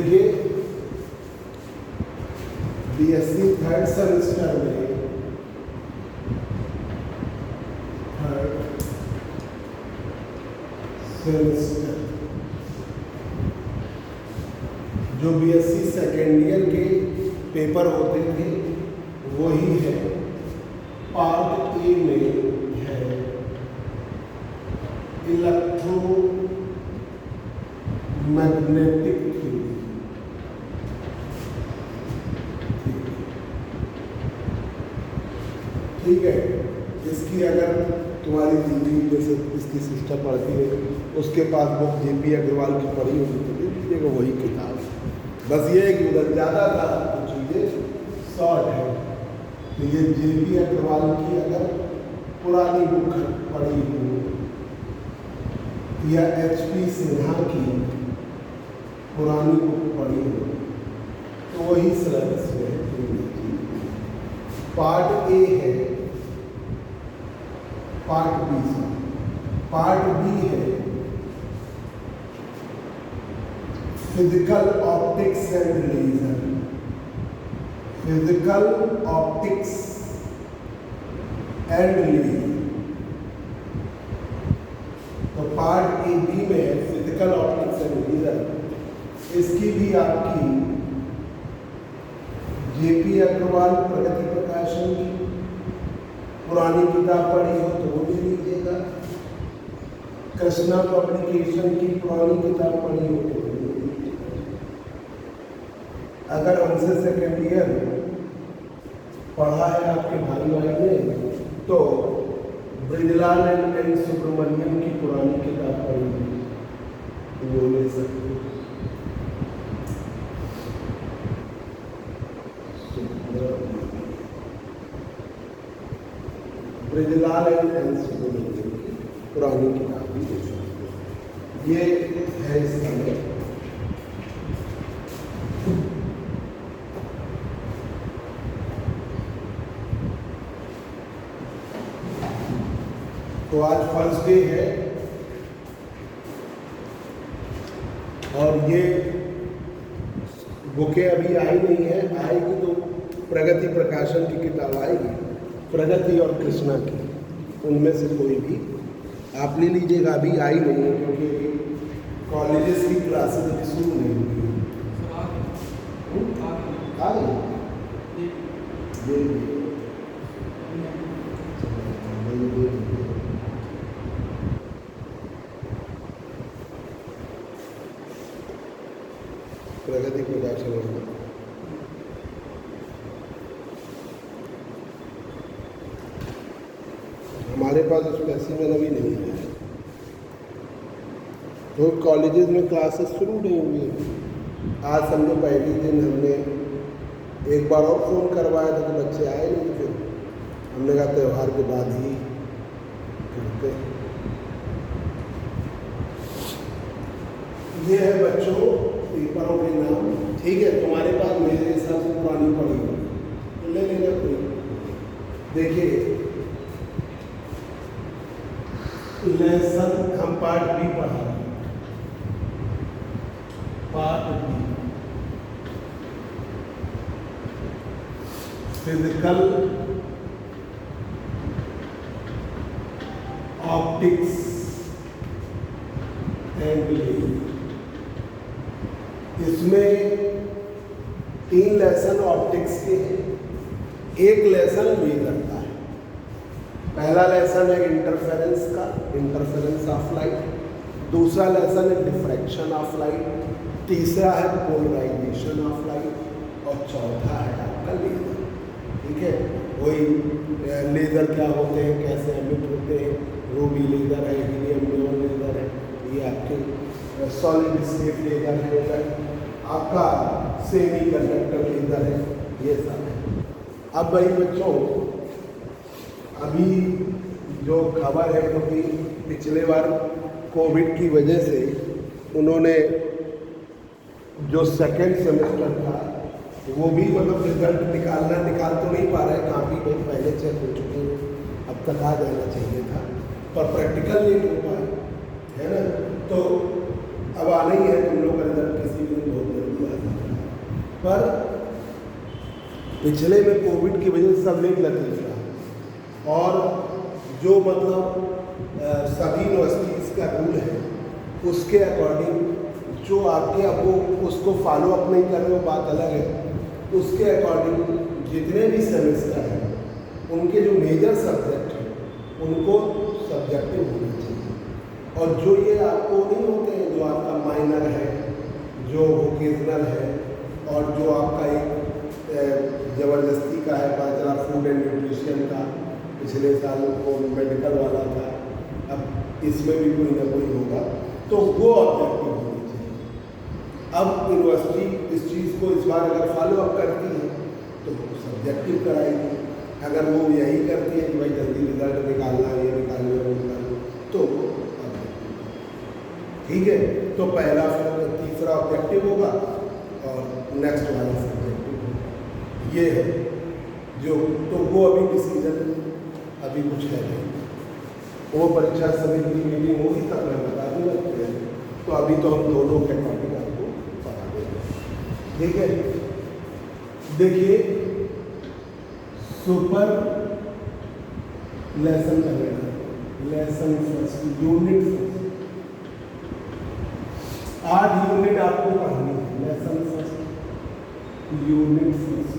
देखिए BSc third semester में जो बीएससी सेकेंड ईयर के पेपर होते थे वही है। पार्ट ए में है इलेक्ट्रोमैग्नेटिक थ्योरी। ठीक है, इसकी अगर तुम्हारी दीदी जैसे इसकी सिस्टर पढ़ती है उसके पास बुक जेपी अग्रवाल की पढ़ी होगी तो ले लीजिएगा वही किताब। बस ये है कि उधर ज़्यादा था तो चीज़ें शॉर्ट है। तो ये जेपी अग्रवाल की अगर पुरानी बुक पढ़ी हो या एचपी सिन्हा की पुरानी बुक पढ़ी हो तो वही सिलेबस में पार्ट ए है। पार्ट बी है physical optics and laser. Physical optics and laser तो पार्ट ए बी में है फिजिकल ऑप्टिक्स एंड लेजर। इसकी भी आपकी जेपी अग्रवाल प्रगति प्रकाशन की पुरानी किताब पढ़ी हो तो वो ले लीजिएगा। कृष्णा पब्लिकेशन की पुरानी किताब पढ़ी हो तो वो ले लीजिएगा। अगर हमसे सेकेंड ईयर पढ़ा है आपके भाई ने तो ब्रिजलाल एंड सुब्रमण्यम की पुरानी किताब पढ़ी तो वो ले सकते हो। ब्रिजलाल एंड सुब्रमण्यम की पुरानी किताब भी ले सकते हो। ये है इसका तो आज फर्स्ट डे है और ये बुकें अभी आई नहीं है, आएगी तो प्रगति प्रकाशन की किताब आएगी, प्रगति और कृष्णा की, उनमें से कोई भी आप ले लीजिएगा। अभी आई नहीं है क्योंकि कॉलेजेस की क्लासेस अभी शुरू नहीं हुई। आ गई प्रगति प्रकाशन होगा। हमारे पास स्पेसिमेन अभी नहीं है तो कॉलेजेस में क्लासेस शुरू नहीं हुई। आज समझो पहले दिन हमने एक बार और फ़ोन करवाया था तो बच्चे आए नहीं, तो फिर हमने कहा त्यौहार के बाद ही करते। ये है बच्चों पेपरों के नाम। ठीक है, तुम्हारे पास मेरे हिसाब से पुरानी पड़ी होगी तो ले लेना कोई। देखिए लेसन हम पार्ट बी पढ़ा रहे हैं। Part B physical optics and laser. इसमें 3 लेसन ऑप्टिक्स के हैं, एक लेसन लेजर का है। पहला लेसन है इंटरफेरेंस का, इंटरफेरेंस ऑफ लाइट। दूसरा लेसन है डिफ्रैक्शन ऑफ लाइट। तीसरा है पोलराइजेशन ऑफ लाइट और चौथा है आपका लेजर। ठीक है, वही लेजर क्या होते हैं, कैसे एमिट होते हैं। रूबी लेजर है, हीलियम नियॉन लेजर है, ये आपके सॉलिड स्टेट लेजर है, आपका सेमी कंडक्टर लेजर है, ये सब है। अब भाई बच्चों अभी जो खबर है क्योंकि पिछले बार कोविड की वजह से उन्होंने जो सेकेंड सेमेस्टर था वो भी मतलब रिजल्ट निकाल तो नहीं पा रहे। काफ़ी बहुत पहले चेक हो चुके हैं, अब तक आ जाना चाहिए था पर प्रैक्टिकल नहीं हो पाए, है ना। तो अब आना ही है, तुम लोग का रिजल्ट किसी भी दिन बहुत जल्दी आ पर पिछले में कोविड की वजह से सब लेट लतीफ़ रहा, और जो मतलब सभी यूनिवर्सिटीज़ का रूल है उसके अकॉर्डिंग जो आपके, अब वो उसको फॉलो अप नहीं कर रहे हो बात अलग है, उसके अकॉर्डिंग जितने भी सेमेस्टर हैं उनके जो मेजर सब्जेक्ट हैं उनको सब्जेक्टिव होना चाहिए, और जो ये आपको नहीं होते हैं, जो आपका माइनर है, जो वोकेशनल है, और जो आपका एक ज़बरदस्ती का है, बाजरा फूड एंड न्यूट्रिशन का पिछले साल वो मेडिकल वाला था, अब इसमें भी कोई ना कोई होगा, तो वो ऑब्जेक्टिव होनी चाहिए। अब यूनिवर्सिटी इस चीज़ को इस बार अगर फॉलो अप करती है तो सब्जेक्टिव कराएगी, अगर वो यही करती है कि भाई जल्दी रिजल्ट निकालना है, ये निकालना है, वो निकालना, तो ठीक है। तो पहला फिर तीसरा ऑब्जेक्टिव होगा और नेक्स्ट वाला सब्जेक्टिव होगा, ये है जो, तो वो अभी डिसीजन अभी कुछ है नहीं, वो परीक्षा समिति की मीटिंग होगी तब मैं बता दूँगा। तो अभी तो हम दोनों के टॉपिक आपको बता देंगे, ठीक है। देखिए सुपर लेसन करेगा, lesson first, unit first, 8 unit आपको पढ़नी है। लेसन फर्स्ट, यूनिट फर्स्ट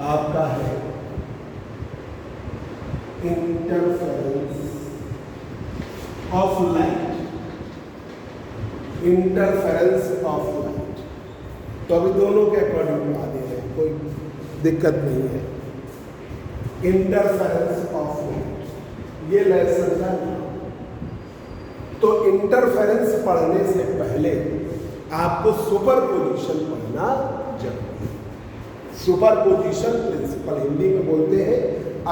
आपका है interference of light, interference of light. तो अभी दोनों के अकॉर्डिंग बता दे रहे हैं, कोई दिक्कत नहीं है। इंटरफेरेंस ऑफ लाइट ये लेसन का नाम। तो इंटरफेरेंस पढ़ने से पहले आपको सुपरपोजिशन पढ़ना जरूरी है। सुपरपोजिशन प्रिंसिपल हिंदी में बोलते हैं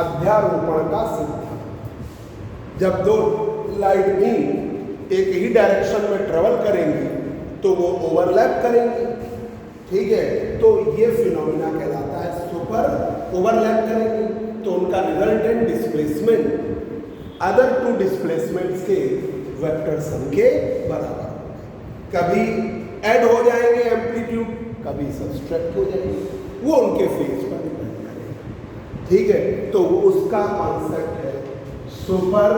अध्यारोपण का सिद्धांत। जब दो लाइट बीम एक ही डायरेक्शन में ट्रेवल करेंगी तो वो ओवरलैप करेंगी, ठीक है। तो ये फिनोमिना कहलाता है सुपर ओवरलैप करेंगी, तो उनका resultant displacement other two displacements के वेक्टर सम के बराबर होगा। कभी ऐड हो जाएंगे एम्पलीट्यूड, कभी सब्सट्रैक्ट हो जाएंगे, वो उनके फेज पर डिपेंड करेगा, ठीक है। तो उसका कॉन्सेप्ट है सुपर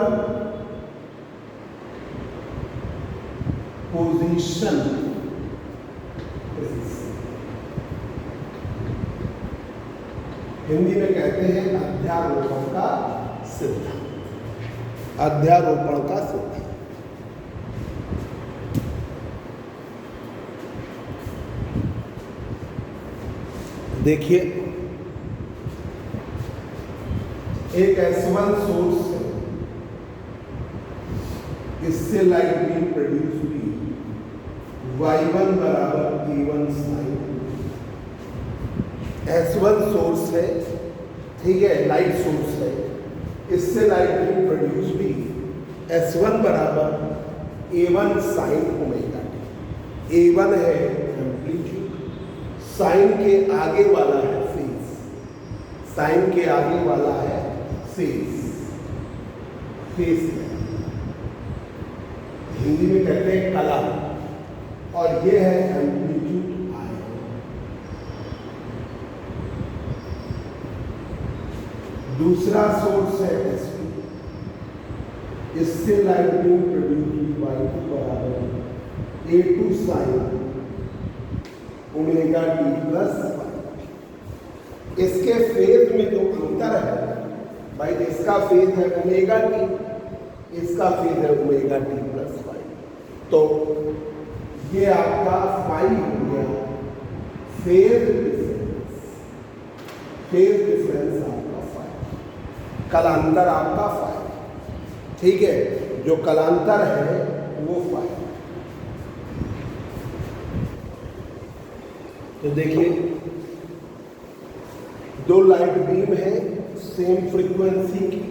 पोजीशन हिंदी में कहते हैं अध्यारोपण का सिद्धांत, अध्यारोपण का सिद्धांत। देखिए एक S1 सोर्स है, इससे लाइट बीम प्रोड्यूस हुई, Y1 बराबर A1 साइन। S1 सोर्स है, ठीक है, लाइट सोर्स है, इससे लाइट बीम प्रोड्यूस हुई, S1 बराबर A1 sine omega T. A1 है एम्पलीट्यूड, साइन के आगे वाला है फेज, साइन के आगे वाला है फेज, फेज हिंदी में कहते हैं कला, और ये है एम्पलीट्यूड आई। दूसरा सोर्स है S2, इससे लाइट बीम प्रोड्यूस हुई Y2 बराबर A2 sine omega t plus. इसके फेज में जो अंतर है भाई, इसका फेज है ओमेगा टी, इसका फेज है ओमेगा टी प्लस फाइव, तो ये आपका फाइव हो गया फेज डिफरेंस, फेज डिफरेंस आपका फाइव, कलांतर आपका फाइव, ठीक है। जो कलांतर है वो फाइव। तो देखिए दो लाइट बीम है, सेम फ्रीक्वेंसी की,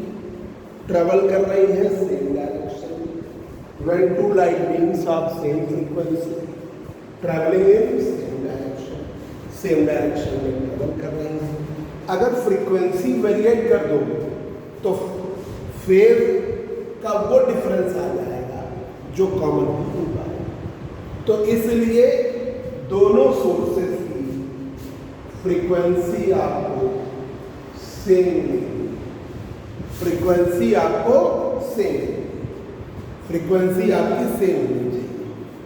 ट्रेवल कर रही है same direction. When two light beams of same frequency travelling in same direction में ट्रेवल कर रही है। अगर फ्रीक्वेंसी वेरिएट कर दो तो फेज का वो डिफरेंस आ जाएगा जो कॉमन होगा। तो इसलिए दोनों सोर्सेस की फ्रीक्वेंसी आपको सेम मिलेगी, फ्रीक्वेंसी आपको सेम, फ्रीक्वेंसी आपकी सेम होनी चाहिए।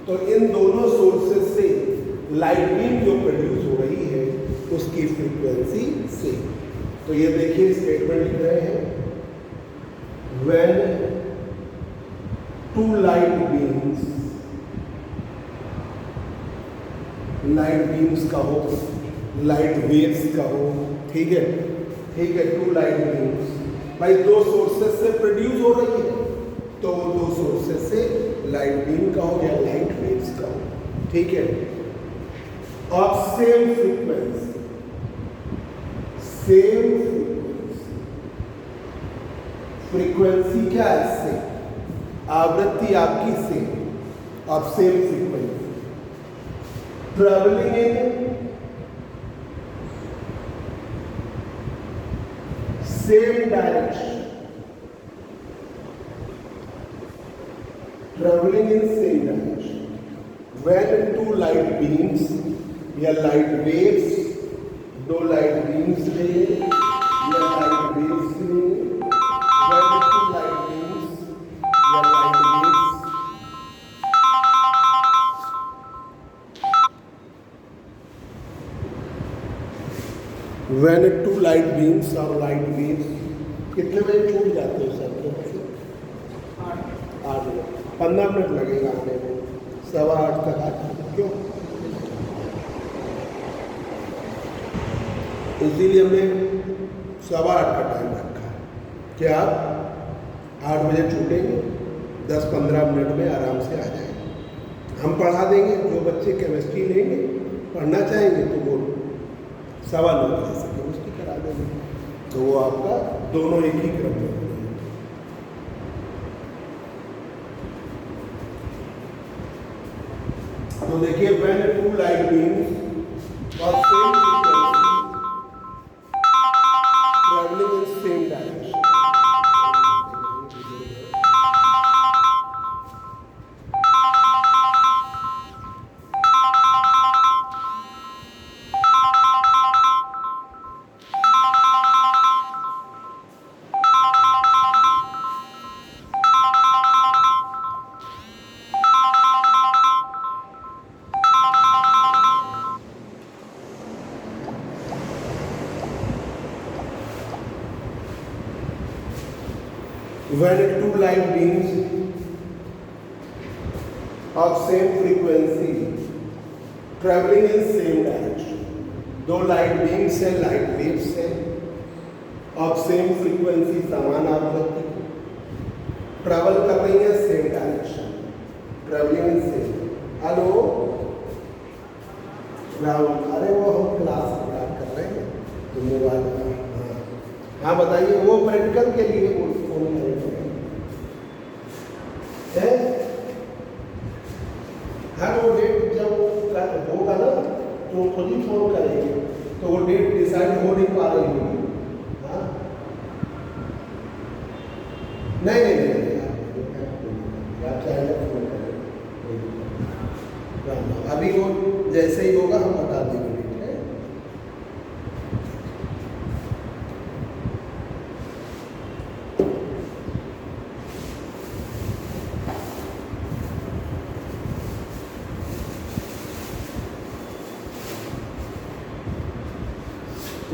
तो इन दोनों सोर्सेस से लाइट बीम जो प्रोड्यूस हो रही है उसकी फ्रीक्वेंसी सेम। तो ये देखिए स्टेटमेंट लिख रहे हैं, व्हेन टू लाइट बीम्स का हो, लाइट वेव्स का हो, ठीक है, टू लाइट बीम्स भाई दो सोर्सेस से प्रोड्यूस हो रही है, तो वो दो सोर्सेस से लाइट बीम का हो या लाइट वेव्स का हो, ठीक है, ऑफ सेम फ्रीक्वेंसी, फ्रीक्वेंसी क्या है? सेम, आवृत्ति आपकी same, of same frequency, travelling in same direction, traveling in same direction. When two light beams या light waves, दो light beams में या light waves में, when two light beams या light waves, when two light beams और light waves कितने बजे छूट जाते हो सर? 8 बजे, 15 मिनट लगेगा आने में, 7:15 तक आ जाए। क्यों? इसीलिए हमने 7:15 का टाइम रखा है कि आप 8 बजे छूटेंगे, 10-15 मिनट में आराम से आ जाएंगे। हम पढ़ा देंगे, जो बच्चे केमिस्ट्री लेंगे, पढ़ना चाहेंगे तो वो 9:15 बजे से केमिस्ट्री करा देंगे, तो वो आपका दोनों एक ही क्रम में। तो देखिए, when two light beams of same frequency traveling in same direction, when two light beams of same frequency traveling in same direction, दो लाइट बीम्स हैं, लाइट वेव्स हैं, ऑफ सेम फ्रीक्वेंसी, समान आवृत्ति, ट्रेवल कर रही है same direction, travelling in same. Hello Rahul, अरे वो हम क्लास में बात कर रहे हैं, तो मोबाइल, हाँ बताइए, वो प्रैक्टिकल के लिए फोन करेंगे है। हाँ, वो डेट जब होगा ना तो खुद ही फोन करेंगे, तो वो डेट डिसाइड हो नहीं पा रही होगी। हाँ, नहीं आप चाहे फोन करें, अभी वो जैसे ही होगा हम बता देंगे।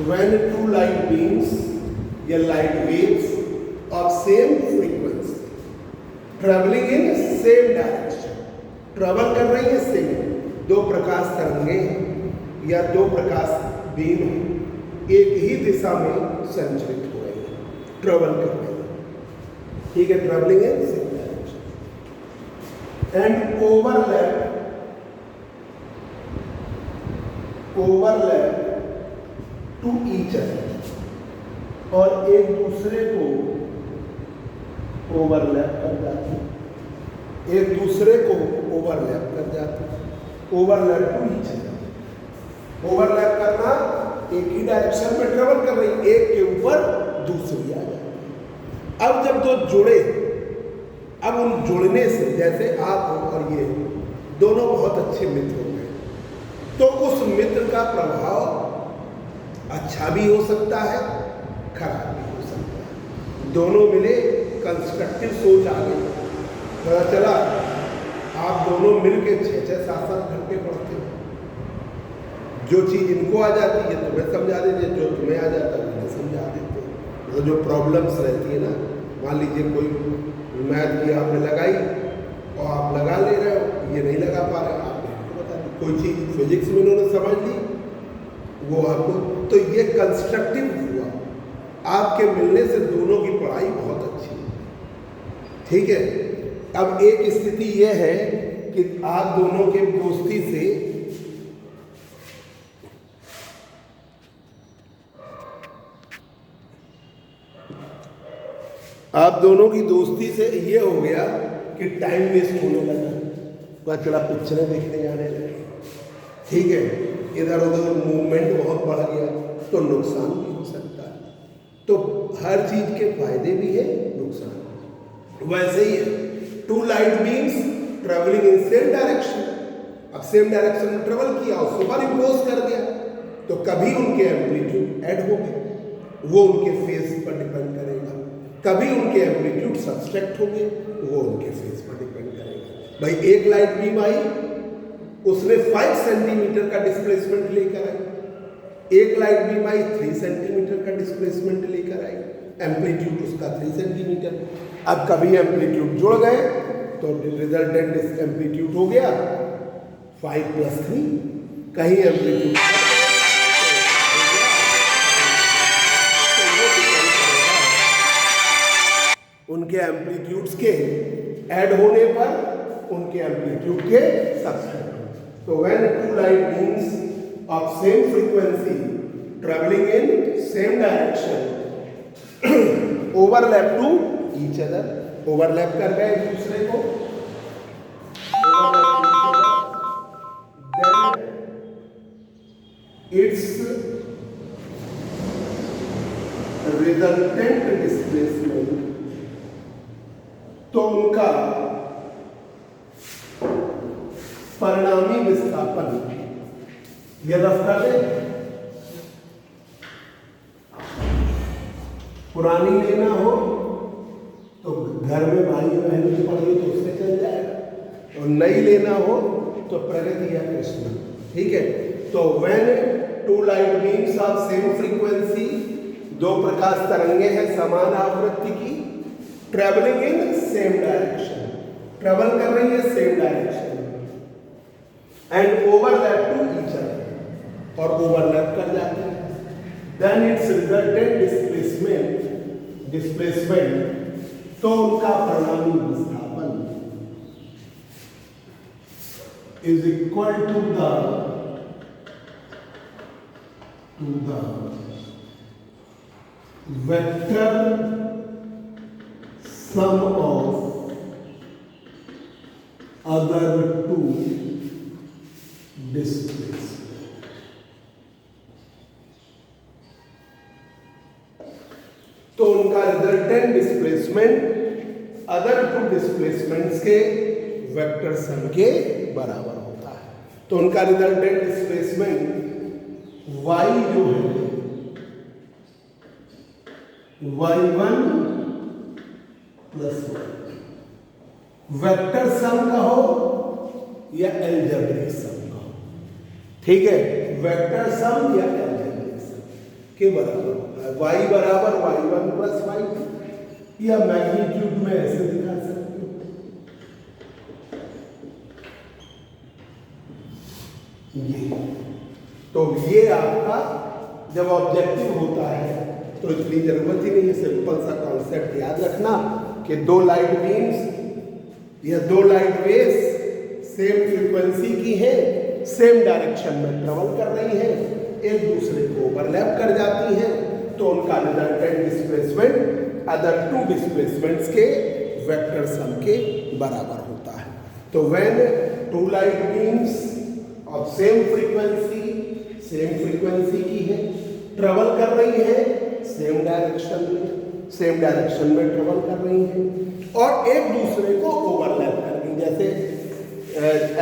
When two light beams या light waves of same frequency traveling in same direction, travel कर रही है same, दो प्रकाश तरंगें या दो प्रकाश बीम एक ही दिशा में संचरित हो रही है, ट्रेवल कर रही है, ठीक है, travelling in same direction and overlap to each other, और एक दूसरे को ओवरलैप कर जाते, एक दूसरे को ओवरलैप कर जाते, overlap to each other, overlap करना, एक ही डायरेक्शन में ट्रेवल कर रही, एक के ऊपर दूसरी आ जाती। अब जब दो जुड़े, अब उन जुड़ने से, जैसे आप और ये दोनों बहुत अच्छे मित्र हो गए, तो उस मित्र का प्रभाव अच्छा भी हो सकता है, खराब भी हो सकता है। दोनों मिले, कंस्ट्रक्टिव सोच आ गई, पता चला आप दोनों मिलके 6-6, 7-7 घंटे पढ़ते हो। जो चीज़ इनको आ जाती है तुम्हें समझा देते, जो तुम्हें आ जाता है उन्हें समझा देते। तो जो प्रॉब्लम्स रहती है ना, मान लीजिए कोई मैथ की आपने लगाई और आप लगा ले रहे हो, ये नहीं लगा पा रहे, आपने इनको बता दी। कोई चीज़ फिजिक्स में उन्होंने समझ ली, वो आपको, तो ये कंस्ट्रक्टिव हुआ। आपके मिलने से दोनों की पढ़ाई बहुत अच्छी है, ठीक है। अब एक स्थिति यह है कि आप दोनों के दोस्ती से ये हो गया कि टाइम वेस्ट होने लगा, पता चला पिक्चरें देखने जाने लगे, ठीक है, इधर उधर मूवमेंट बहुत बढ़ गया, तो नुकसान भी हो सकता है। तो हर चीज के फायदे भी है, नुकसान। वैसे ही है, 2 light beams travelling in same direction. अब सेम डायरेक्शन में ट्रेवल किया और सुपर इम्पोज कर दिया, तो कभी उनके एम्पलीट्यूड ऐड हो गए, वो उनके फेज पर डिपेंड करेगा। कभी उनके एम्पलीट्यूड सब्सट्रैक्ट होंगे, वो उनके फेज पर डिपेंड करेगा। भाई एक लाइट बीम आई, उसने 5 सेंटीमीटर का डिस्प्लेसमेंट लेकर आई, एक लाइट बीम आई 3 सेंटीमीटर का डिस्प्लेसमेंट लेकर आई, एम्पलीट्यूड उसका 3 सेंटीमीटर। अब कभी एम्पलीट्यूड जुड़ गए तो रिजल्टेंट एम्पलीट्यूड हो गया 5 + 3, कहीं एम्पलीट्यूड उनके एम्पलीट्यूड्स के ऐड होने पर, उनके एम्पलीट्यूड के सब्सट्रैक्ट। तो when 2 light beams of same frequency travelling in same direction overlap to each other, overlap कर गए एक दूसरे को, देन इट्स रिजल्टेंट डिस्प्लेसमेंट, तो उनका परिणामी विस्थापन, यह रफ कर दे, पुरानी लेना हो तो घर में भाई बहन की पढ़ी तो उससे चल जाएगा, और नई लेना हो तो प्रगति या कृष्ण, ठीक है। तो when 2 light beams of same frequency, 2 प्रकाश तरंगे हैं समान आवृत्ति की, travelling in same direction, travel कर रही है same direction, and overlap to each other, और ओवरलैप कर जाती है, देन इट्स रिजल्टेंट डिस्प्लेसमेंट, तो उनका परिणामी विस्थापन is equal to the vector sum of other 2 displacements. तो उनका रिजल्टेंट डिस्प्लेसमेंट अदर 2 डिस्प्लेसमेंट्स के वेक्टर सम के बराबर होता है। तो उनका रिजल्टेंट डिस्प्लेसमेंट y जो है y1 + 1, वेक्टर सम का हो या अलजेब्रिक सम का हो, ठीक है, वेक्टर सम या अलजेब्रिक सम के बराबर होता है। y बराबर y1 + y2, या मैग्नीट्यूड में ऐसे दिखा सकते हो, ये। तो ये आपका जब ऑब्जेक्टिव होता है तो इतनी जरूरत ही नहीं है, सिंपल सा कॉन्सेप्ट याद रखना कि 2 लाइट बीम्स या 2 लाइट वेव्स सेम फ्रीक्वेंसी की है, सेम डायरेक्शन में ट्रेवल कर रही हैं, एक दूसरे को ओवरलैप कर जाती हैं, तो उनका रिजल्टेंट डिस्प्लेसमेंट अदर 2 डिस्प्लेसमेंट्स के वेक्टर सम के बराबर होता है। तो when 2 light beams of same frequency की है, ट्रेवल कर रही है सेम डायरेक्शन में ट्रेवल कर रही हैं और एक दूसरे को ओवरलैप कर रही, जैसे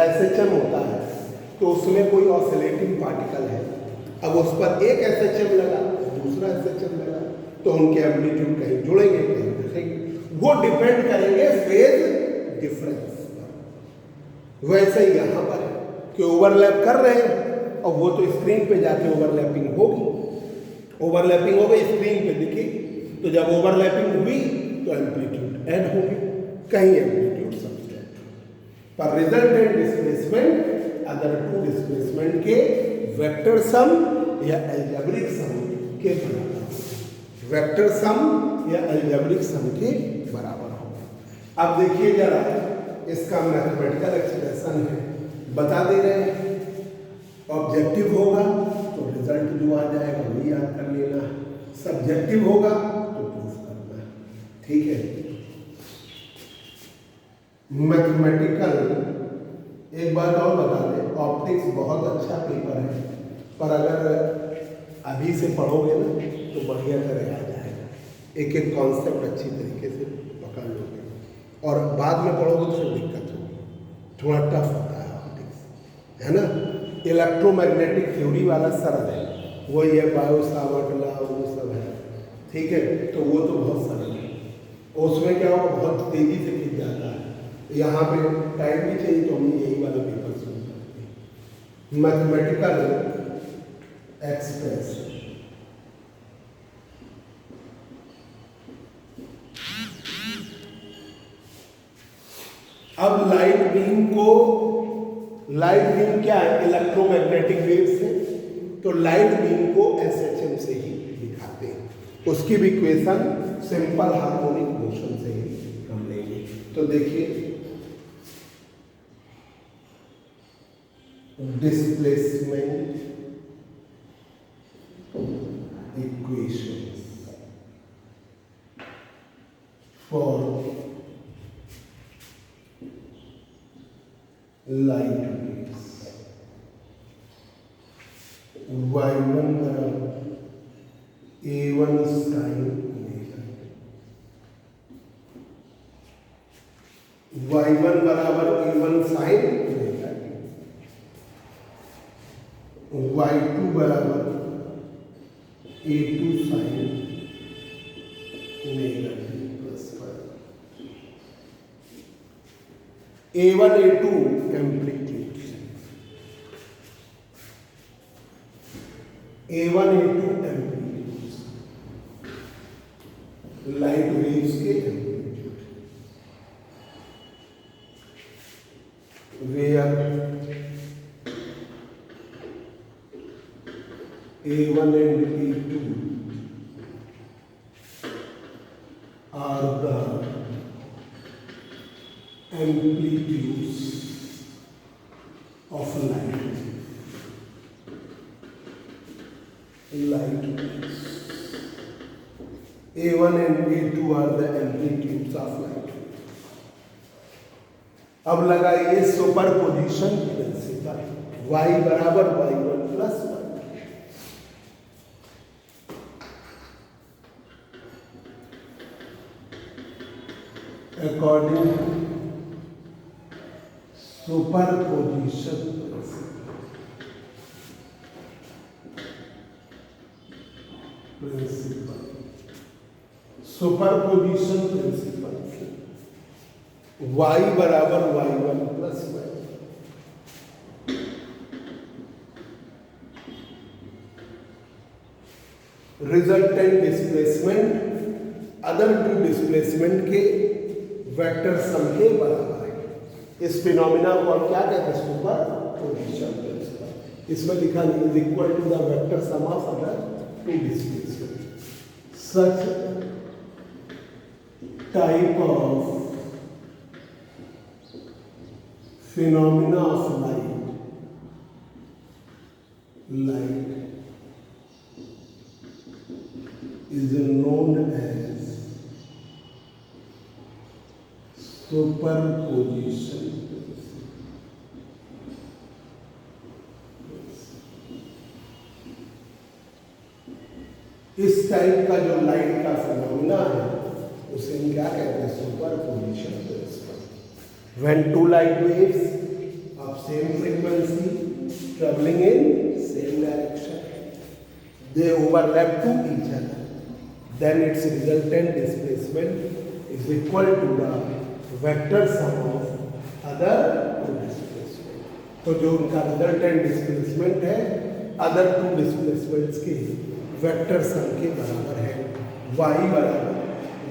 SHM होता है, तो उसमें कोई ऑसिलेटिंग पार्टिकल है, अब उस पर एक एसएचएम लगा, दूसरा एसएचएम लगा, तो उनके एम्पलीट्यूड कहीं जुड़ेंगे कहीं दिखेंगे, वो डिपेंड करेंगे फेज डिफरेंस पर। वैसे ही यहाँ पर है कि ओवरलैप कर रहे हैं और वो तो स्क्रीन पे जाके ओवरलैपिंग होगी, ओवरलैपिंग हो गई स्क्रीन पे दिखी, तो जब ओवरलैपिंग हुई तो एम्पलीट्यूड ऐड होगी, कहीं एम्पलीट्यूड सबट्रैक्ट, पर resultant displacement other two displacement के वेक्टर सम या अलजेब्रिक सम के बराबर हो, वेक्टर सम या अलजेब्रिक सम के बराबर हो। अब देखिए जरा इसका मैथमेटिकल एक्सप्रेशन है, बता दे रहे हैं, ऑब्जेक्टिव होगा तो रिजल्ट जो आ जाएगा वही याद कर लेना है, सब्जेक्टिव होगा तो प्रूफ करना है, ठीक है। मैथमेटिकल एक बात और बता दें, ऑप्टिक्स बहुत अच्छा पेपर है, पर अगर अभी से पढ़ोगे ना तो बढ़िया तरह आ जाएगा, एक एक कॉन्सेप्ट अच्छी तरीके से पकड़ लोगे, और बाद में पढ़ोगे तो फिर दिक्कत होगी, थोड़ा टफ होता है ऑप्टिक्स, है ना। इलेक्ट्रोमैग्नेटिक थ्योरी वाला सरल है, वही है बायो-सावर्ट लॉ, वो सब है, ठीक है, तो वो तो बहुत सरल है, उसमें क्या होगा बहुत तेजी से खिंच जाता है, यहाँ पे टाइम भी चाहिए तो हम यही वाला पेपर शुरू करते हैं। मैथमेटिकल एक्सप्रेशन, अब लाइट बीम को, लाइट बीम क्या है, इलेक्ट्रोमैग्नेटिक वेव से, तो लाइट बीम को एसएचएम से ही दिखाते हैं, उसकी भी इक्वेशन सिंपल हार्मोनिक मोशन से ही हम लेंगे। तो देखिए displacement equation for light waves, y1 बराबर a1 साइन ओमेगा, y1 बराबर a1 साइन ओमेगा, y2 बराबर a2 sine omega plus a1 a2 amplitude, a1 a2 amplitude, light waves के amplitude, where a1 and a2 are the amplitudes of light waves. A1 and A2 are the amplitudes of light. अब लगाइए superposition principle, y बराबर y1 plus 1, according superposition principle, superposition principle से y बराबर y1 plus 1, resultant displacement other two displacement के vector sum के बराबर है। इस फिनोमिना को हम क्या कहते हैं, सुपरपोजिशन प्रिंसिपल। इसमें लिखा नहीं is equal to the vector sum of other two displacement, such type of phenomena of light is known as superposition. इस टाइप का जो लाइट का फिनोमिना है उसे हम क्या कहते हैं, superposition principle. When two light waves of same frequency traveling in same direction. They overlap to each other. Then its resultant displacement is equal to the vector sum of other two displacement. तो जो उनका resultant displacement है other two displacements के vector sum के बराबर है। y बराबर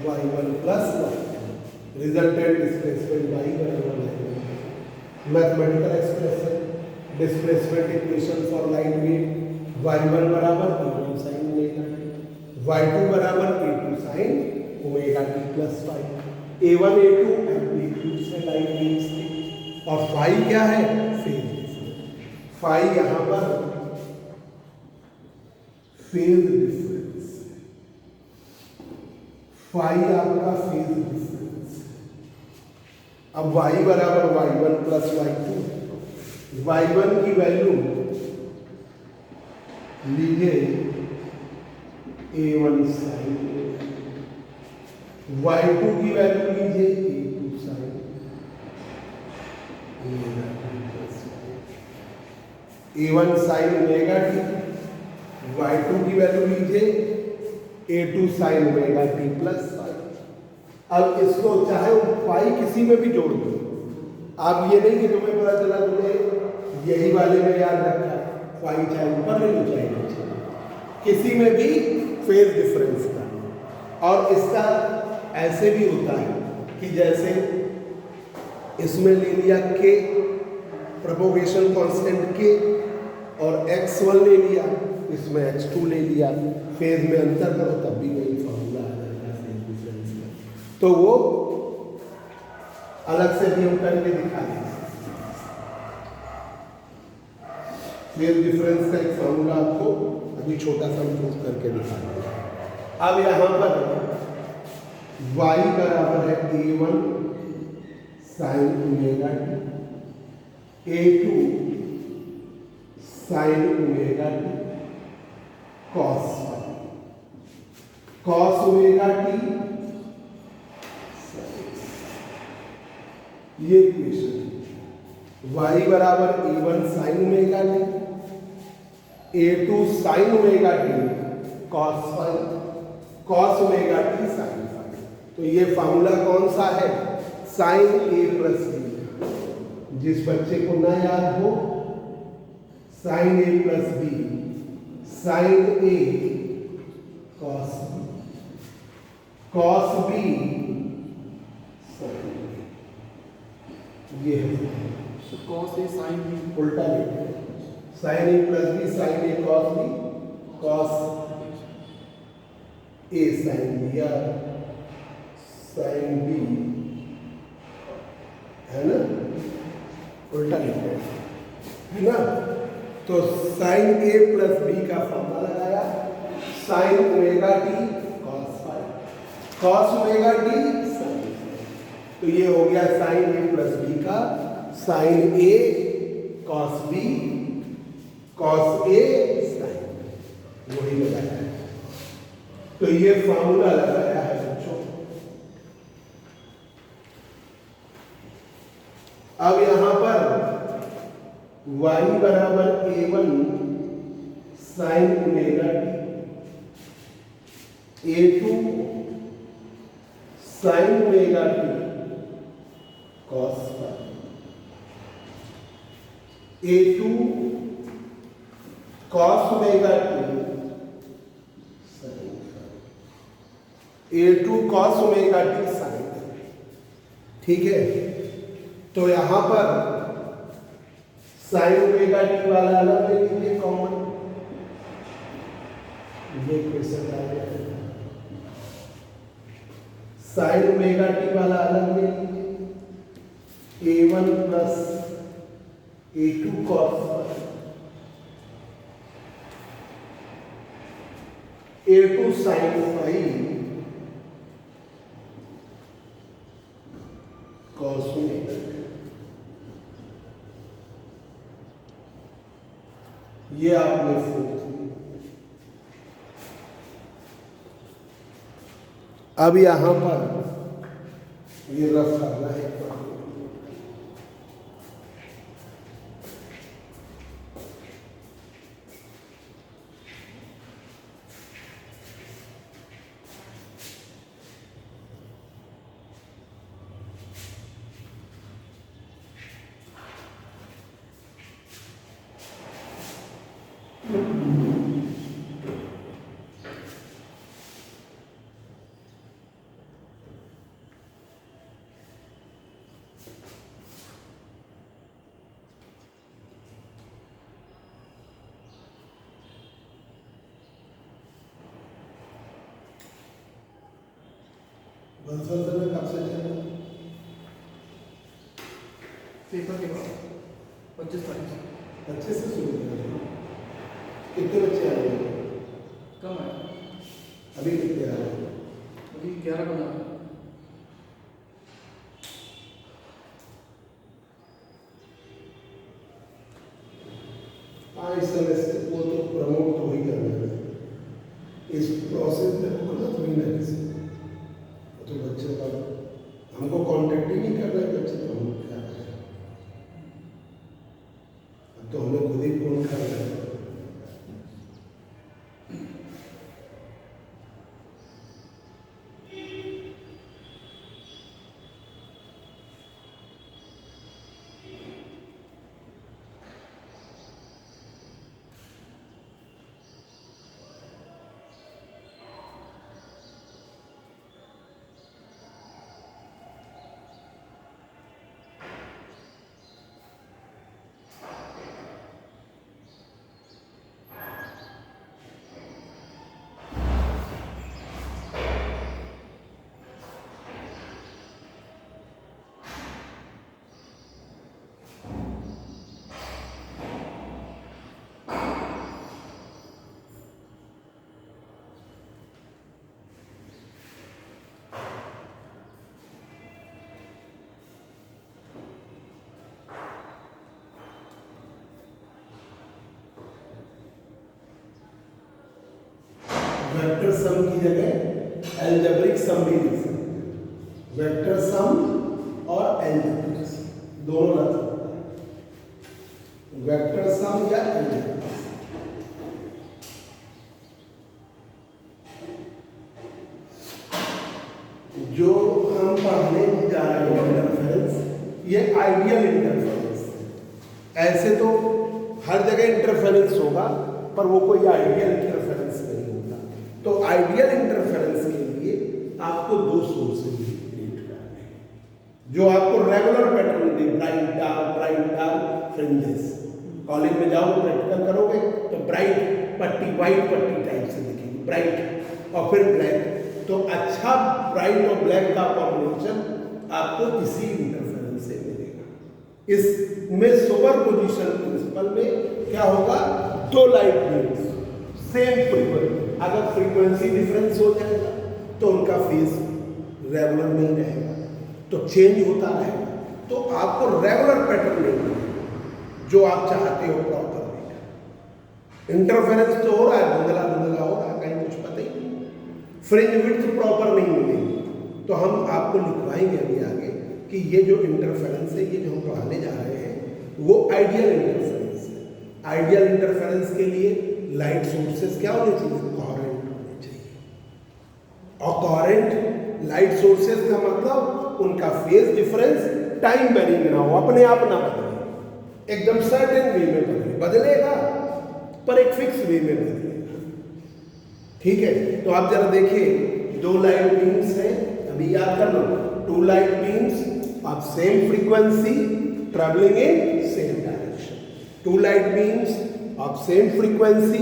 y1 plus y2, resultant displacement y बराबर y1। Mathematical expression displacement equation for light wave y1 बराबर a1 sin omega t, y2 बराबर a2 sin omega t plus phi. a1 a2 amplitude से light waves की, और phi क्या है? Phase difference. Phi यहां पर फेज डिफरेंस, फाई आपका फेज डिफरेंस। अब y बराबर y1 प्लस y2, y1 की वैल्यू लीजिए a1 sin, y2 की वैल्यू लीजिए a2 sin omega t plus a1 sin omega t, y2 की वैल्यू लीजिए a2 sin omega t plus phi. अब इसको चाहे फाई किसी में भी जोड़ दो, आप ये नहीं कि तुम्हें पता चला तुमने यही वाले में याद रखा, फाई चाहे ऊपर ले लो चाहे नीचे, किसी में भी फेज डिफरेंस का। और इसका ऐसे भी होता है कि जैसे इसमें ले लिया k प्रोपोगेशन कांस्टेंट k और x1 ले लिया, इसमें x2 ले लिया, फेज में अंतर करो तब भी वही फॉर्मूला आ जाएगा फेज डिफरेंस का। तो वो अलग से भी हम करके दिखा देंगे। फेज डिफरेंस का एक फॉर्मूला आपको अभी छोटा सा प्रूफ करके दिखा देंगे। अब यहाँ पर y बराबर है a1 sin omega t, a2 sin omega t cos phi, cos omega t ये इक्वेशन y बराबर a1 sin omega t, a2 sin omega t cos phi, cos omega t sin phi. तो ये formula कौन सा है? Sine a plus B. जिस बच्चे को ना याद हो, sine a plus B, sine a cos b, cos b sine b। ये है कॉस ए साइन बी, उल्टा लिखते हैं, sine a plus B, sine a cos b, cos a sine b या साइन b, है ना, उल्टा लिखते हैं, है ना। तो साइन a प्लस बी का फॉर्मूला लगाया, sine omega t cos phi, cos omega t sine. तो ये हो गया साइन a प्लस बी का sine a cos b cos a sine, वही लगाया है। तो ये फॉर्मूला लगाया है बच्चों। अब यहां पर y बराबर a1 sine omega t, a2 sine omega t cos phi, a2 cos omega t sine phi, a2 cos omega t sine. ठीक है, तो यहां पर साइन ओमेगा टी वाला अलग ले लीजिए कॉमन, ये क्वेश्चन आ गया। साइन ओमेगा टी वाला अलग ले लीजिए, a1 plus a2 cos, a2 sine phi cos omega. ये आपने फोर्थ। अब यहां पर ये रफ करना है, बंसल में कब से चल रहा है? पेपर के बाद 25 तारीख से अच्छे से शुरू कर रहे हैं। कितने बच्चे आ रहे हैं? कम है, अभी कितने आ रहे हैं? अभी 11 बना है। हाँ, इस सेमेस्टर को तो प्रमोट तो ही करना है। इस प्रोसेस में करना थोड़ी ना किसी तो बच्चे का हमको कांटेक्ट ही नहीं कर रहे बच्चे, तो हम क्या करें? अब तो हमें खुद ही फोन कर रहे हैं। वेक्टर सम की जगह एल्जेब्रिक सम भी लिख सकते हैं। वेक्टर सम और एल्जेब्रिक सम दोनों लग सकता है। वेक्टर सम या एल्जेब्रिक सम। जो हम पढ़ने जा रहे हैं इंटरफेरेंस, ये आइडियल इंटरफेरेंस है। ऐसे तो हर जगह इंटरफेरेंस होगा, पर वो कोई आइडियल इंटरफेरेंस नहीं होता। तो आइडियल इंटरफेरेंस के लिए आपको दो सोर्सेज क्रिएट करने हैं जो आपको रेगुलर पैटर्न दे, ब्राइट डार्क फ्रिंजेस। कॉलेज में जाओ प्रैक्टिकल करोगे तो ब्राइट पट्टी, व्हाइट पट्टी टाइप से दिखेगी, ब्राइट, और फिर ब्लैक। तो अच्छा ब्राइट और ब्लैक का कॉम्बिनेशन आपको इसी इंटरफेरेंस से मिलेगा। इसमें सुपरपोजिशन प्रिंसिपल में क्या होगा, दो लाइट बीम्स सेम फ्रीक्वेंसी, अगर फ्रीक्वेंसी डिफरेंस हो जाएगा तो उनका फेज रेगुलर नहीं रहेगा, तो चेंज होता रहेगा। तो आपको रेगुलर पैटर्न नहीं मिलेगा जो आप चाहते हो प्रॉपर मिलेगा। इंटरफेरेंस तो हो रहा है, धुंधला धुंधला हो रहा है, कहीं कुछ पता ही नहीं। फ्रिंज विड्थ प्रॉपर नहीं मिलेगी। तो हम आपको लिखवाएंगे अभी आगे कि ये जो इंटरफेरेंस है, ये जो हम पढ़ाने जा रहे हैं, वो आइडियल इंटरफेरेंस है। आइडियल इंटरफेरेंस के लिए लाइट सोर्सेस क्या होने चाहिए, कोहेरेंट होने चाहिए। और कोहेरेंट लाइट सोर्सेस का मतलब उनका फेज डिफरेंस टाइम वेरिंग ना हो, अपने आप ना बदले, एकदम सर्टेन वे में बदलेगा पर एक फिक्स वे में बदलेगा। ठीक है, तो आप जरा देखिए, दो लाइट बीम्स हैं, अभी याद कर लो, two light beams of same frequency travelling in same direction. Two light beams of same frequency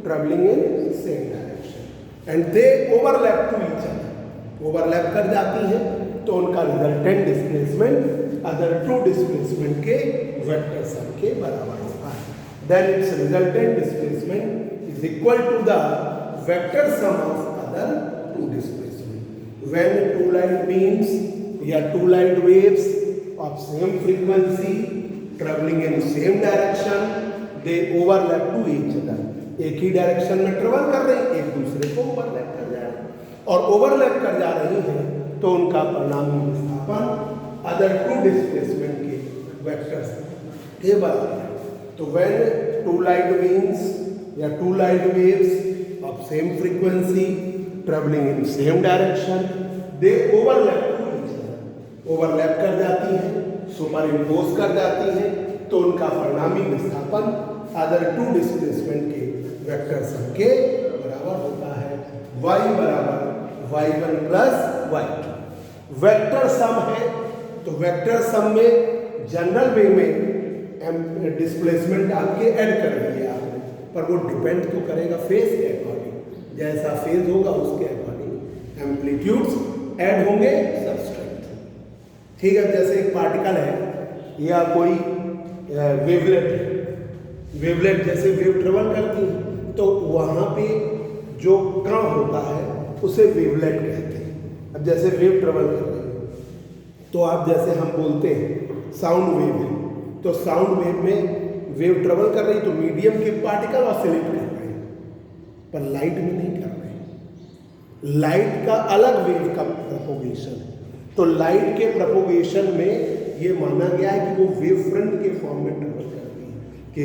traveling in same direction and they overlap to each other, overlap कर जाती हैं, तो उनका resultant displacement other two displacement के vector sum के बराबर होता है। Then its resultant displacement is equal to the vector sum of other two displacement. When two light beams या two light waves of same frequency travelling in same direction, they overlap to each other. एक ही direction में travel कर रही हैं, एक दूसरे को ओवरलैप कर जा रहे हैं, और ओवरलैप कर जा रही हैं तो उनका परिणामी विस्थापन अदर टू डिस्प्लेसमेंट के वेक्टर्स के बराबर है। तो व्हेन टू लाइट बीम्स या two light waves of same frequency travelling in same direction, they overlap to each other, overlap कर जाती हैं, सुपर इम्पोज कर जाती हैं, तो उनका परिणामी विस्थापन अदर टू डिस्प्लेसमेंट के वेक्टर सम के बराबर होता है। y बराबर y1 plus y2 vector sum है, तो वेक्टर सम में जनरल वे में डिस्प्लेसमेंट आपके ऐड कर दिए आपने, पर वो डिपेंड तो करेगा फेज के अकॉर्डिंग, जैसा फेज होगा उसके अकॉर्डिंग एम्पलीट्यूड्स ऐड होंगे सबस्ट्रेट। ठीक है, जैसे एक पार्टिकल है या कोई वेवलेट है, वेवलेट जैसे वेव ट्रेवल करती है तो वहाँ पे जो कण होता है उसे वेवलेट कहते हैं। अब जैसे वेव ट्रेवल कर रही है तो आप जैसे हम बोलते हैं साउंड वेव है, तो साउंड वेव में वेव ट्रेवल कर रही तो मीडियम के पार्टिकल ऑसिलेट कर रहे हैं, पर लाइट में नहीं कर रहे हैं। लाइट का अलग वेव का प्रोपोगेशन है, तो लाइट के प्रोपोगेशन में ये माना गया है कि वो वेव फ्रंट के फॉर्म में ट्रेवल करती है, कि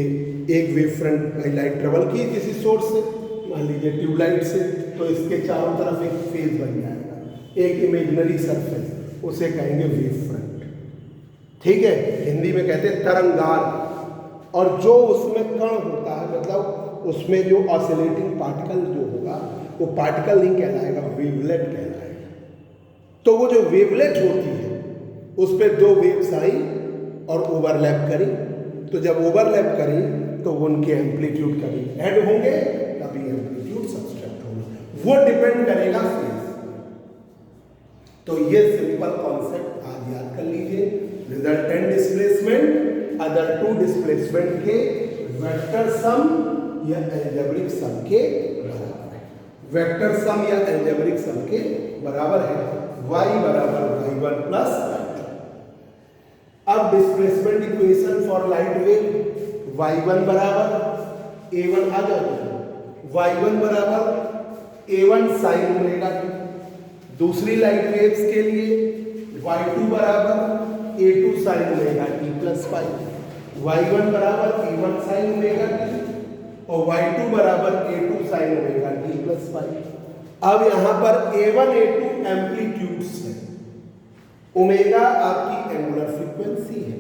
एक वेव फ्रंट लाइट ट्रेवल की किसी सोर्स से, मान लीजिए ट्यूबलाइट से, तो इसके चारों तरफ एक फेज बन जाएगा, एक इमेजिनरी सरफेस, उसे कहेंगे वेव फ्रंट। ठीक है, हिंदी में कहते हैं तरंगार। और जो उसमें कण होता है, मतलब उसमें जो ऑसिलेटिंग पार्टिकल जो होगा वो पार्टिकल नहीं कहलाएगा, वेवलेट कहलाएगा। तो वो जो वेवलेट होती है उस पर दो वेव्स आई और ओवरलैप करी, तो जब ओवरलैप करी तो उनके एम्पलीट्यूड कभी ऐड होंगे कभी एम्पलीट्यूड सब्सट्रैक्ट होंगे, वो डिपेंड करेगा फेज। तो ये सिंपल कॉन्सेप्ट आज याद कर लीजिए। Resultant displacement other two displacement के वेक्टर सम या अलजेब्रिक सम के बराबर है। वेक्टर सम या अलजेब्रिक सम के बराबर है y बराबर y1 प्लस y2। अब displacement equation for light wave y1 बराबर a1 आ जाएगा, y1 बराबर a1 साइन ओमेगा टी। दूसरी लाइट वेव्स के लिए y2 बराबर a2 sine omega t plus five, y1 बराबर a1 साइन ओमेगा टी और y2 बराबर a2 sine omega t plus five. अब यहाँ पर a1 a2 एम्पलीट्यूड्स है, ओमेगा आपकी एंगुलर फ्रीक्वेंसी है।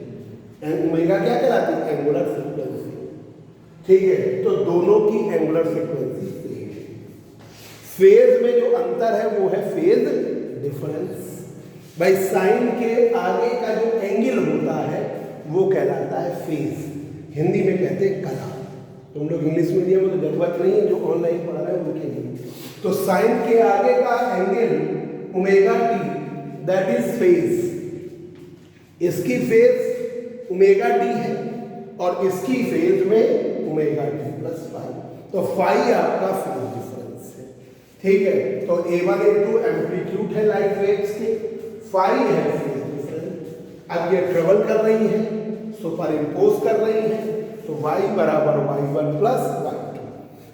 ओमेगा क्या कहलाती है? Angular frequency. ठीक है, तो दोनों की एंगुलर फ्रीक्वेंसी सेम है। फेज में जो अंतर है वो है फेज डिफरेंस। भाई साइन के आगे का जो एंगल होता है वो कहलाता है फेज, हिंदी में कहते हैं कला। तुम लोग इंग्लिश मीडियम में तो जरूरत नहीं है, जो ऑनलाइन पढ़ रहे हैं उनके लिए। तो साइन के आगे का angle omega T that is phase, इसकी फेज ओमेगा टी है और इसकी फेज में ओमेगा टी प्लस फाइव, तो फाइव आपका फेज डिफरेंस है। ठीक है, तो a1 a2 एम्पलीट्यूड है लाइट वेव्स के, फाइव है फेज डिफरेंस। अब ये ट्रेवल कर रही है, सुपर इम्पोज कर रही है, तो y बराबर y1 plus y2।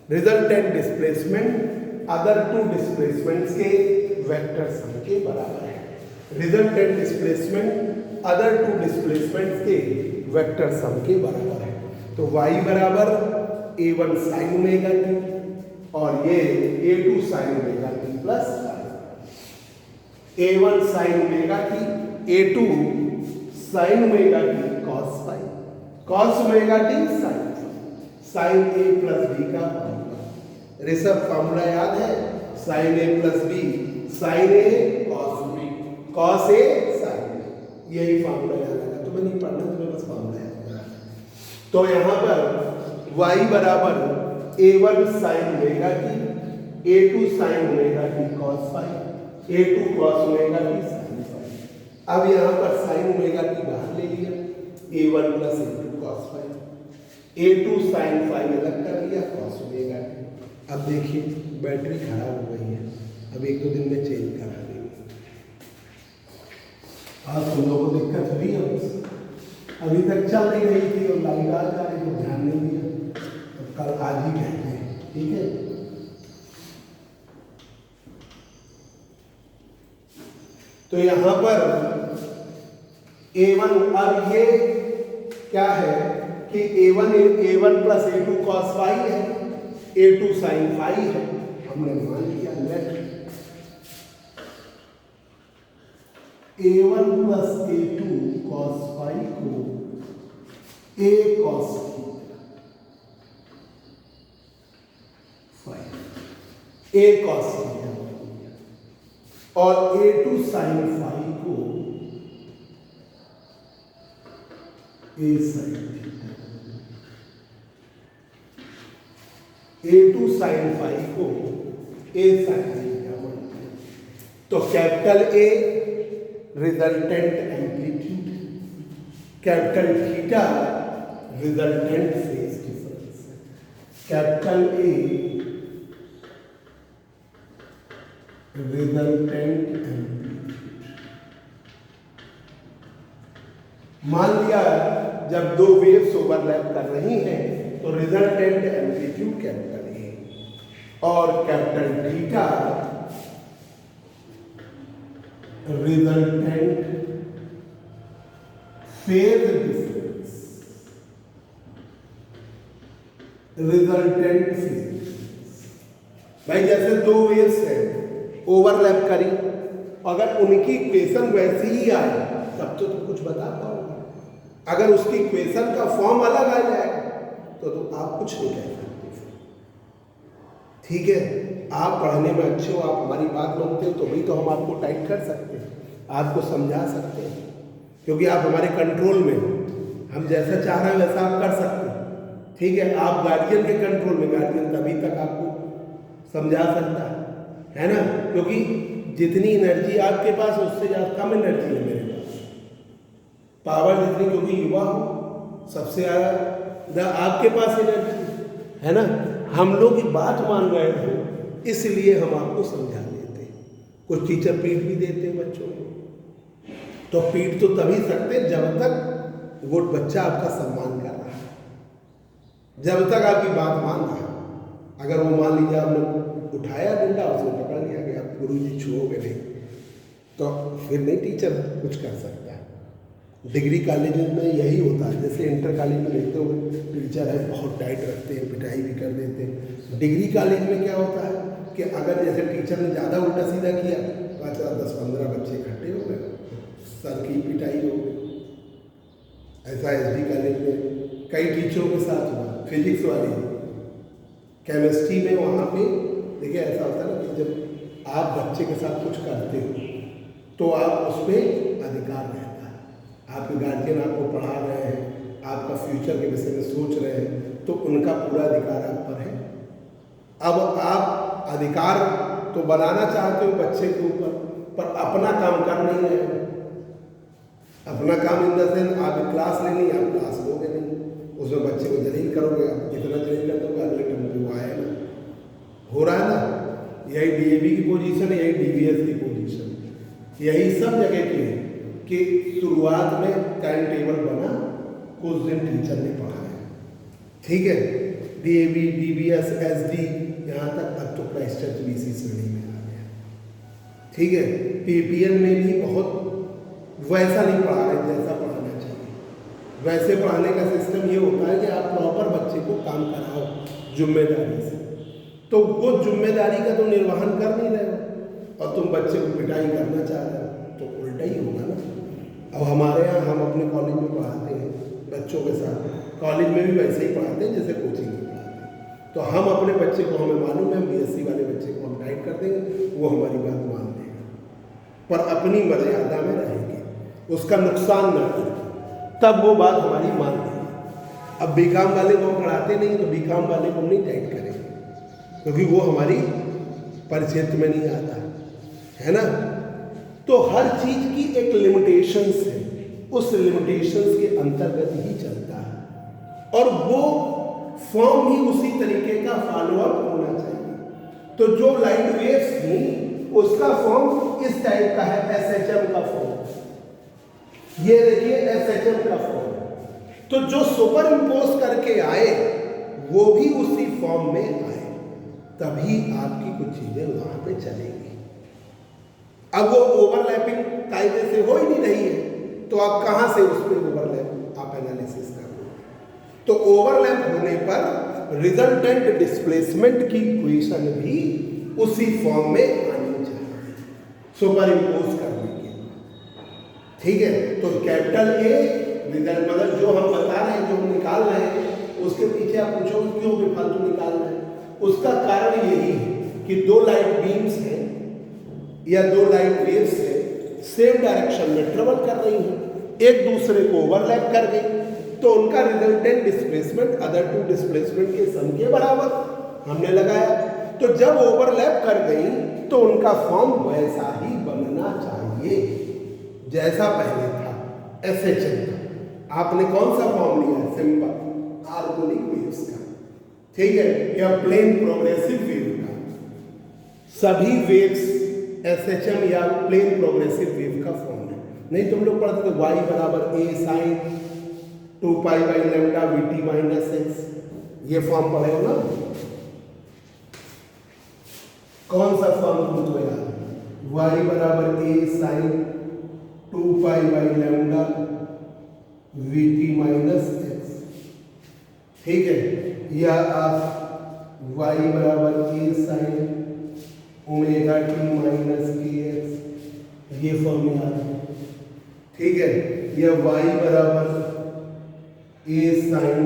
Resultant displacement other two displacements के वेक्टर सम के बराबर है। Resultant displacement other two displacements के वेक्टर सम के बराबर है। तो y बराबर a1 साइन ओमेगा टी और ये a2 sine omega t plus a1 sine omega t, a2 sine omega t cos phi, cos omega t sine, sine A plus B का formula. Rishabh formula याद है? Sine A plus B, sine A cos B, cos A sine B, यही formula याद आएगा। तुम्हें नहीं पढ़ना, तुम्हें बस फॉर्मूला याद करना। तो यहाँ पर y बराबर a1 sine omega t, a2 sine omega t cos five, a2 cos omega t sine five. अब यहाँ पर साइन ओमेगा टी बाहर ले लिया, a1 plus a2 cos five, a2 sine five अलग कर लिया, कॉस ओमेगा टी। अब देखिए बैटरी खराब हो गई है, अब एक दो दिन में चेंज करा देंगे। आज तुम लोगों को दिक्कत हुई है, अभी तक चल नहीं रही थी और लाइट आ जा रही तो ध्यान नहीं दिया, तो कल आज ही कहते हैं। ठीक है, तो यहाँ पर a1, अब ये क्या है कि a1 plus a2 cos five है, a2 साइन फाइव है, हमने मान लिया। Net a1 plus a2 cos phi को a cos theta, A cos theta और A2 साइन फाई को A sine theta, A2 sine phi को ए साइन थीटा मानते हैं। तो capital A resultant amplitude, capital theta resultant phase difference, capital A resultant amplitude. मान लिया जब दो वेव्स ओवरलैप कर रही हैं तो रिजल्टेंट एम्पलीट्यूड कैपिटल ए और capital theta resultant phase difference, resultant phase. भाई जैसे दो वेव्स हैं ओवरलैप करी, अगर उनकी इक्वेशन वैसी ही आए तब तो तुम कुछ बता पाओगे। अगर उसकी इक्वेशन का फॉर्म अलग आ जाएगा तो आप कुछ नहीं कह सकते। ठीक है, आप पढ़ने में अच्छे हो, आप हमारी बात मानते हो, तो भी तो हम आपको टाइट कर सकते हैं, आपको समझा सकते हैं, क्योंकि आप हमारे कंट्रोल में हो। हम जैसा चाह रहे हैं वैसा आप कर सकते हैं। ठीक है, आप गार्जियन के कंट्रोल में, गार्जियन तभी तक आपको समझा सकता है ना, क्योंकि जितनी एनर्जी आपके पास उससे ज़्यादा कम एनर्जी है मेरे पास, पावर जितनी, क्योंकि युवा हो, सबसे ज़्यादा आपके पास एनर्जी है ना। हम लोग की बात मान रहे हो इसलिए हम आपको समझा देते हैं। कुछ टीचर पीट भी देते हैं बच्चों को, तो पीट तो तभी सकते जब तक वो बच्चा आपका सम्मान कर रहा है, जब तक आपकी बात मान रहा है। अगर वो मान लीजिए आपने उठाया डंडा, उसने पकड़ लिया कि आप गुरुजी छुओगे नहीं, तो फिर नहीं टीचर कुछ कर सकता है। डिग्री कॉलेज में यही होता है, जैसे इंटर कॉलेज में देखते हो टीचर है बहुत टाइट रखते हैं, पिटाई भी कर देते हैं। डिग्री कॉलेज में क्या होता है कि अगर जैसे टीचर ने ज़्यादा उल्टा सीधा किया तो 10-15 बच्चे इकट्ठे हो गए, सर की पिटाई हो गई। ऐसा SD कॉलेज में कई टीचरों के साथ हुआ। फिजिक्स वाली, केमिस्ट्री में वहाँ पे देखिए ऐसा होता है ना कि जब आप बच्चे के साथ कुछ करते हो तो आप उस पर अधिकार रहता है। आपके गार्जियन आपको पढ़ा रहे हैं, आपका फ्यूचर के विषय में सोच रहे हैं, तो उनका पूरा अधिकार आप पर है। अब आप अधिकार तो बनाना चाहते हो बच्चे के ऊपर, पर अपना काम कर नहीं रहे हो। अपना काम इन द सेंस आप क्लास लेनी, आप क्लास लोगे नहीं, उसमें बच्चे को जलील करोगे। आप जितना जलील कर दोगे अगले टर्म में वो आएगा, हो रहा है ना। यही DAV की पोजीशन है, यही DVS की पोजीशन, यही सब जगह की है कि शुरुआत में टाइम टेबल बना, कुछ दिन टीचर ने पढ़ाया, ठीक है, DAV, DVS, SD, यहाँ तक अब तो क्राइस्ट चर्च BC श्रेणी में आ गया, ठीक है। PPN में भी बहुत वैसा नहीं पढ़ा रहे जैसा पढ़ाना चाहिए। वैसे पढ़ाने का सिस्टम ये होता है कि आप प्रॉपर बच्चे को काम कराओ जिम्मेदारी से, तो वो जिम्मेदारी का तो निर्वहन कर नहीं रहे हो और तुम बच्चे को पिटाई करना चाह रहे हो, तो उल्टा ही होगा ना। अब हमारे यहाँ हम अपने कॉलेज में पढ़ाते हैं बच्चों के साथ, कॉलेज में भी वैसे ही पढ़ाते हैं जैसे कोचिंग में पढ़ाते हैं। तो हम अपने बच्चे को, हमें मालूम है BSc वाले बच्चे को हम टाइट कर देंगे, वो हमारी बात मान लेगा, पर अपनी मर्यादा में रहेगी, उसका नुकसान ना करें, तब वो बात हमारी मान लेगी। अब BCom वाले को हम पढ़ाते नहीं, तो BCom वाले को हम नहीं टाइट करेंगे, क्योंकि वो हमारी परिक्षेत्र में नहीं आता है ना। तो हर चीज की एक लिमिटेशंस है, उस लिमिटेशंस के अंतर्गत ही चलता है, और वो फॉर्म ही उसी तरीके का फॉलोअप होना चाहिए। तो जो लाइट वेव्स थी उसका फॉर्म इस टाइप का है, SHM का फॉर्म, ये देखिए SHM का फॉर्म। तो जो सुपर इम्पोज करके आए वो भी उसी फॉर्म में आए, तभी आपकी कुछ चीजें वहां पे चलेंगी। अब वो ओवरलैपिंग कायदे से हो ही नहीं रही है, तो आप कहां से उस पर ओवरलैप आप एनालिसिस करोगे। तो ओवरलैप होने पर रिजल्टेंट डिस्प्लेसमेंट की इक्वेशन भी उसी फॉर्म में आनी चाहिए सुपर इम्पोज करने के, ठीक है। तो कैपिटल A रिजल्ट, मतलब जो हम बता रहे हैं, जो हम निकाल रहे हैं, उसके पीछे आप पूछोगे क्यों बेफालतू निकाल रहे हैं, उसका कारण यही है कि दो लाइट बीम्स हैं या दो लाइट वेव्स हैं, सेम डायरेक्शन में ट्रेवल कर रही हैं, एक दूसरे को ओवरलैप कर गई, तो उनका resultant displacement other two displacement के सम के बराबर हमने लगाया। तो जब ओवरलैप कर गई तो उनका फॉर्म वैसा ही बनना चाहिए जैसा पहले था, एसएचएम का। आपने कौन सा फॉर्म लिया है? सिंपल हार्मोनिक वेव्स का, ठीक है, या प्लेन प्रोग्रेसिव वेव का। सभी वेव्स एसएचएम या प्लेन प्रोग्रेसिव वेव का फॉर्म है। नहीं तुम लोग पढ़ते थे y बराबर a sine 2 pi by lambda v t minus x, ये फॉर्म पढ़े हो ना? कौन सा फॉर्म तुमको याद है? y बराबर a sine 2 pi by lambda v t minus x, ठीक है, या आप y बराबर a sine omega t minus के एक्स, ये फॉर्म याद है, ठीक है, या y बराबर a sine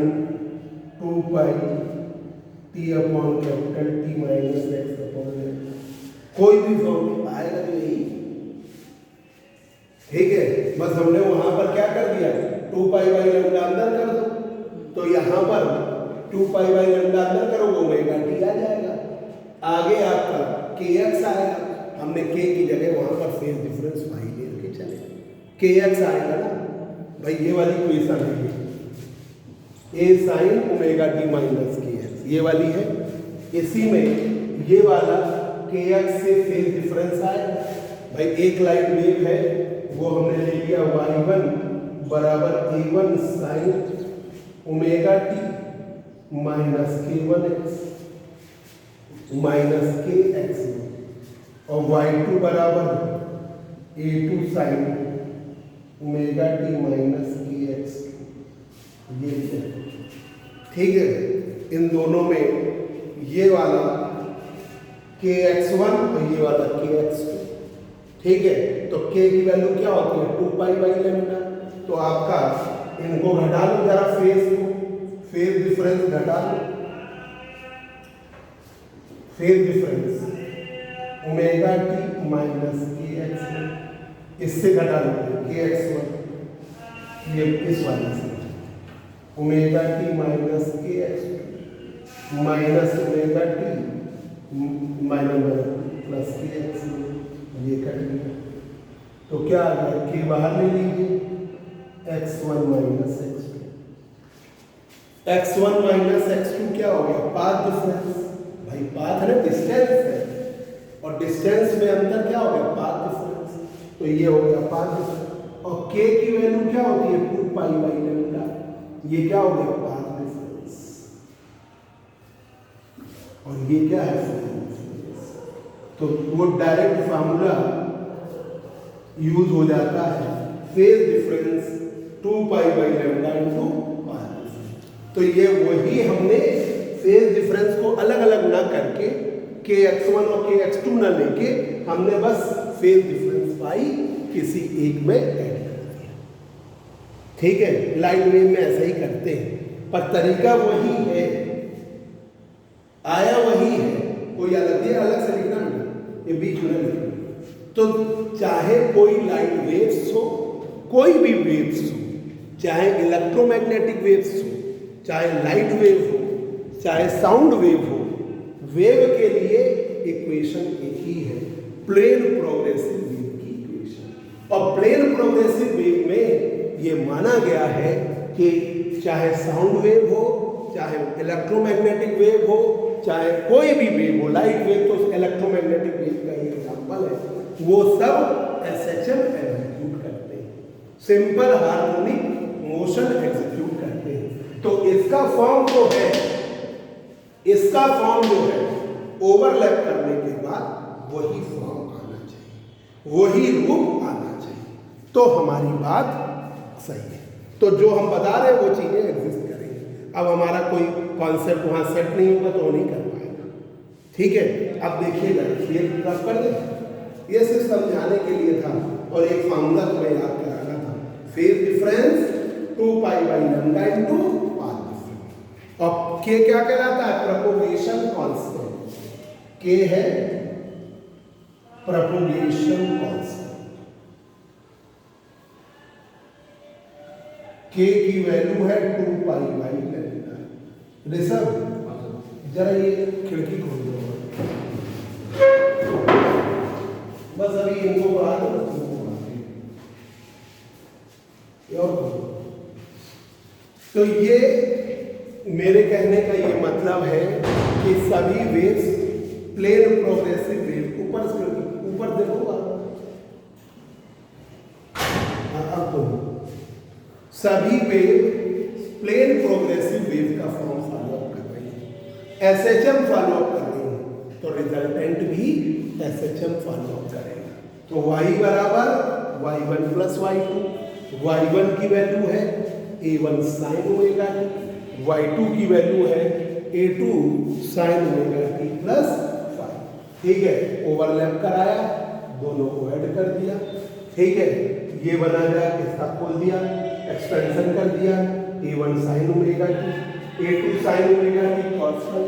2 pi t upon capital T minus x upon x, कोई भी फॉर्म आएगा तो यही, ठीक है। बस हमने वहां पर क्या कर दिया, 2 पाई बाई लैम्डा अंदर कर दो, तो यहाँ पर 2 पाई बाई लैम्डा अंदर करोगे ओमेगा टी आ जाएगा, आगे आपका के एक्स आएगा। हमने के की जगह वहां पर फेज डिफरेंस वाई लेके चले, के एक्स आएगा ना भाई, ये वाली इक्वेशन है, ए साइन ओमेगा टी माइनस के एक्स ये वाली है। इसी में ये वाला के एक्स से फेज डिफरेंस आए भाई, एक लाइट वेव है वो हमने ले लिया y1 बराबर a1 sine omega t minus k1 x minus के एक्स, और y2 बराबर a2 sine omega t minus के एक्स, ये है, ठीक है। इन दोनों में ये वाला के x1 और ये वाला के x2, ठीक है। तो k की वैल्यू क्या होती है? 2 पाई बाई लैम्डा। तो आपका इनको घटा लो जरा, फेज को, फेज डिफरेंस घटा लो, phase difference omega t minus के एक्स, इससे घटा लो के x1, ये इस वाले से ओमेगा टी माइनस के X minus omega t minus plus K x, ये कट गया। तो क्या आ गया? के बाहर ले लीजिए, x1 minus x2, x1 minus x2 क्या हो गया? पाथ डिफरेंस, भाई पाथ है ना, डिस्टेंस है, और डिस्टेंस में अंतर क्या हो गया? पाथ डिफरेंस, तो ये हो गया पाथ डिफरेंस। और k की वैल्यू क्या होती है? 2 पाई बाई लैम्डा, ये क्या हो गया? पाथ डिफरेंस, और ये क्या है? तो वो डायरेक्ट फार्मूला यूज हो जाता है, phase difference 2 pi by lambda into path. तो ये वही हमने फेज डिफरेंस को अलग अलग ना करके के x1 और के x2 ना लेके हमने बस फेज डिफरेंस पाई किसी एक में ऐड कर दिया, ठीक है। लाइट वेव में ऐसा ही करते हैं, पर तरीका वही है, आया वही है, कोई अलग ये अलग से लिखना नहीं, ये बीच में लिखना। तो चाहे कोई लाइट वेव्स हो, कोई भी वेव्स हो, चाहे इलेक्ट्रोमैग्नेटिक वेव्स हो, चाहे लाइट वेव हो, चाहे साउंड वेव हो, वेव के लिए इक्वेशन एक ही है, प्लेन प्रोग्रेसिव वेव की इक्वेशन। और प्लेन प्रोग्रेसिव वेव में ये माना गया है कि चाहे साउंड वेव हो, चाहे इलेक्ट्रोमैग्नेटिक वेव हो, चाहे कोई भी वेव हो, लाइट वेव तो इलेक्ट्रोमैग्नेटिक वेव का ही एग्जाम्पल है, वो सब एसएचएम एग्जीक्यूट करते हैं, सिंपल हार्मोनिक मोशन एग्जीक्यूट करते हैं। तो इसका फॉर्म जो है, इसका फॉर्म जो है ओवरलैप करने के बाद वही फॉर्म आना चाहिए, वही रूप आना चाहिए, तो हमारी बात सही है। तो जो हम बता रहे हैं वो चीजें एग्जिस्ट करेंगी। अब हमारा कोई कॉन्सेप्ट वहां सेट नहीं होगा तो वो नहीं कर पाएगा, ठीक है। अब देखिएगा, ये रफ कर दें, ये सिर्फ समझाने के लिए था, और एक फार्मूला तुम्हें याद कराना था, phase difference 2 pi by lambda into path difference. और के क्या कहलाता है? प्रोपगेशन कांस्टेंट, के है प्रोपगेशन कांस्टेंट, के की वैल्यू है 2 पाई बाई लैम्डा। ऋषभ जरा ये खिड़की खोल दो, बस अभी इनको बढ़ा दो, और तो ये मेरे कहने का ये मतलब है कि सभी वेव्स प्लेन प्रोग्रेसिव वेव, ऊपर देखो अब तो सभी वेव प्लेन प्रोग्रेसिव वेव का फॉर्म फॉलो अप कर रही है, एसएचएम फॉलो अप कर रही है, तो रिजल्टेंट भी एसएचएम फॉलो अप करेगा। तो y बराबर y1 प्लस y2, y1 की वैल्यू है a1 sine omega T, y2 की वैल्यू है a2 sine omega t plus 5। ठीक है, ओवरलैप कराया, दोनों को ऐड कर दिया। ठीक है, ये बना जाए, इसका खोल दिया, एक्सपेंशन कर दिया, a1 sine omega t, a2 sine omega t cos 5,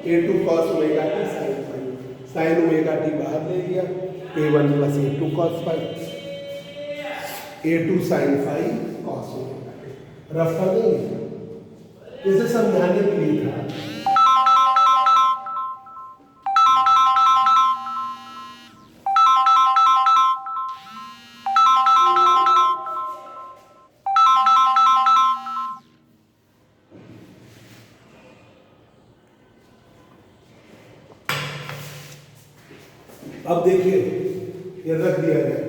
a2 cos omega t sine 5, sine omega t बाहर ले लिया, a1 plus a2 cos 5, a2 sine 5 cos omega t. Rough कर देंगे, इसे समझाने के लिए था। अब देखिए, ये रख दिया गया,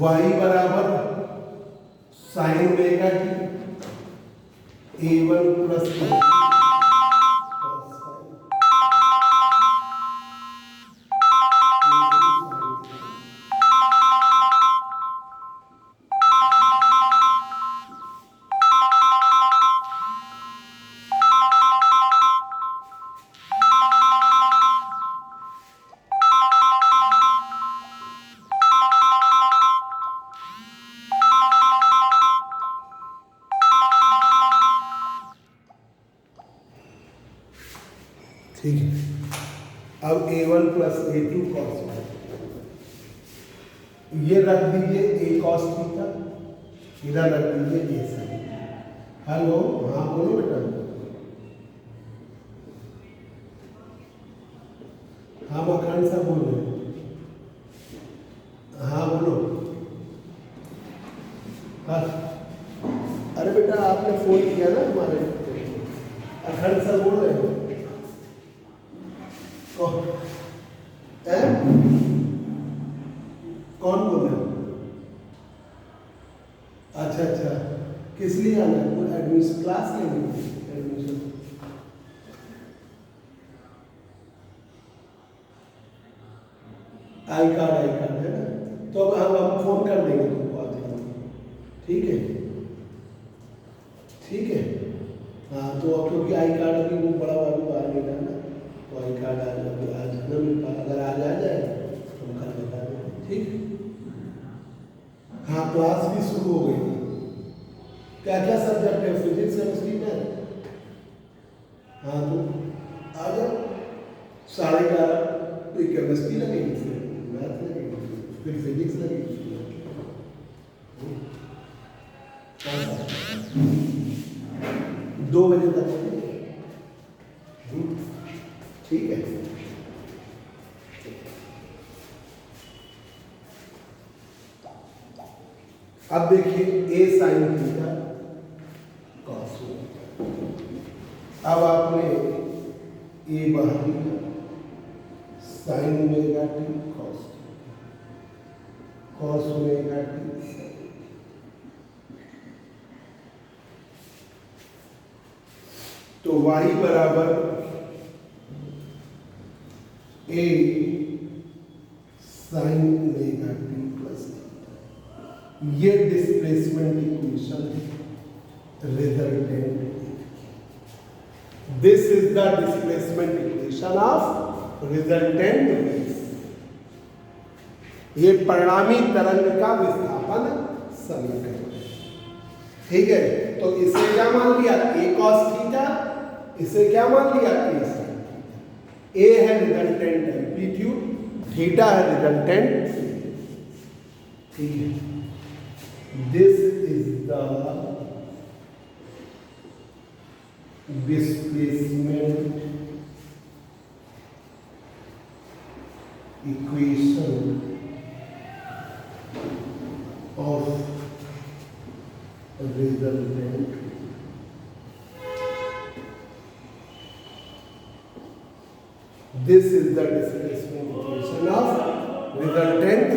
y बराबर sign omega T, a1 plus ठीक है। अब a1 प्लस a2 कॉस, ये रख दीजिए a कॉस थीटा, इधर रख दीजिए a साइन। हेलो, हाँ बोलो बेटा। हाँ मखान साहब बोल रहे हैं, हाँ बोलो। हाँ, अरे बेटा आपने फोन किया ना हमारे, अखंड सर बोल रहे हैं। कौन बोल रहे हैं? अच्छा अच्छा, किस लिए आना है? एडमिशन क्लास लेनी है, एडमिशन। आई कार्ड है ना, तो अब हम फोन कर देंगे तुमको आज। ठीक है ठीक है, हाँ तो अब क्योंकि आई कार्ड अभी वो बड़ा बाबू आ गया ना, तो आई कार्ड आज ना मिल पा, अगर आज आ जाए तो हम कल बता देंगे। ठीक, हाँ क्लास भी शुरू हो गई। क्या क्या सब्जेक्ट है? Physics, chemistry, math. हाँ तो आ जाओ, 11:30 कोई केमिस्ट्री लगेगी, फिर मैथ लगेगी, फिर फिजिक्स लगेगी, 2 बजे तक। ठीक है, अब देखिए a साइन थीटा कॉस, अब आपने a बाहर लिया, sign omega t cos, cos omega T, तो y बराबर a sine omega t plus, ये डिस्प्लेसमेंट इक्वेशन है, resultant. This is the displacement equation of resultant wave. ये परिणामी तरंग का विस्थापन समीकरण। ठीक है, तो इसे क्या मान लिया? a cos थीटा, इसे क्या मान लिया? a sin theta. ए है रिजल्टेंट एम्पलीट्यूड, थीटा है रिजल्टेंट, ठीक है। This is the displacement equation of resultant this is the displacement equation of resultant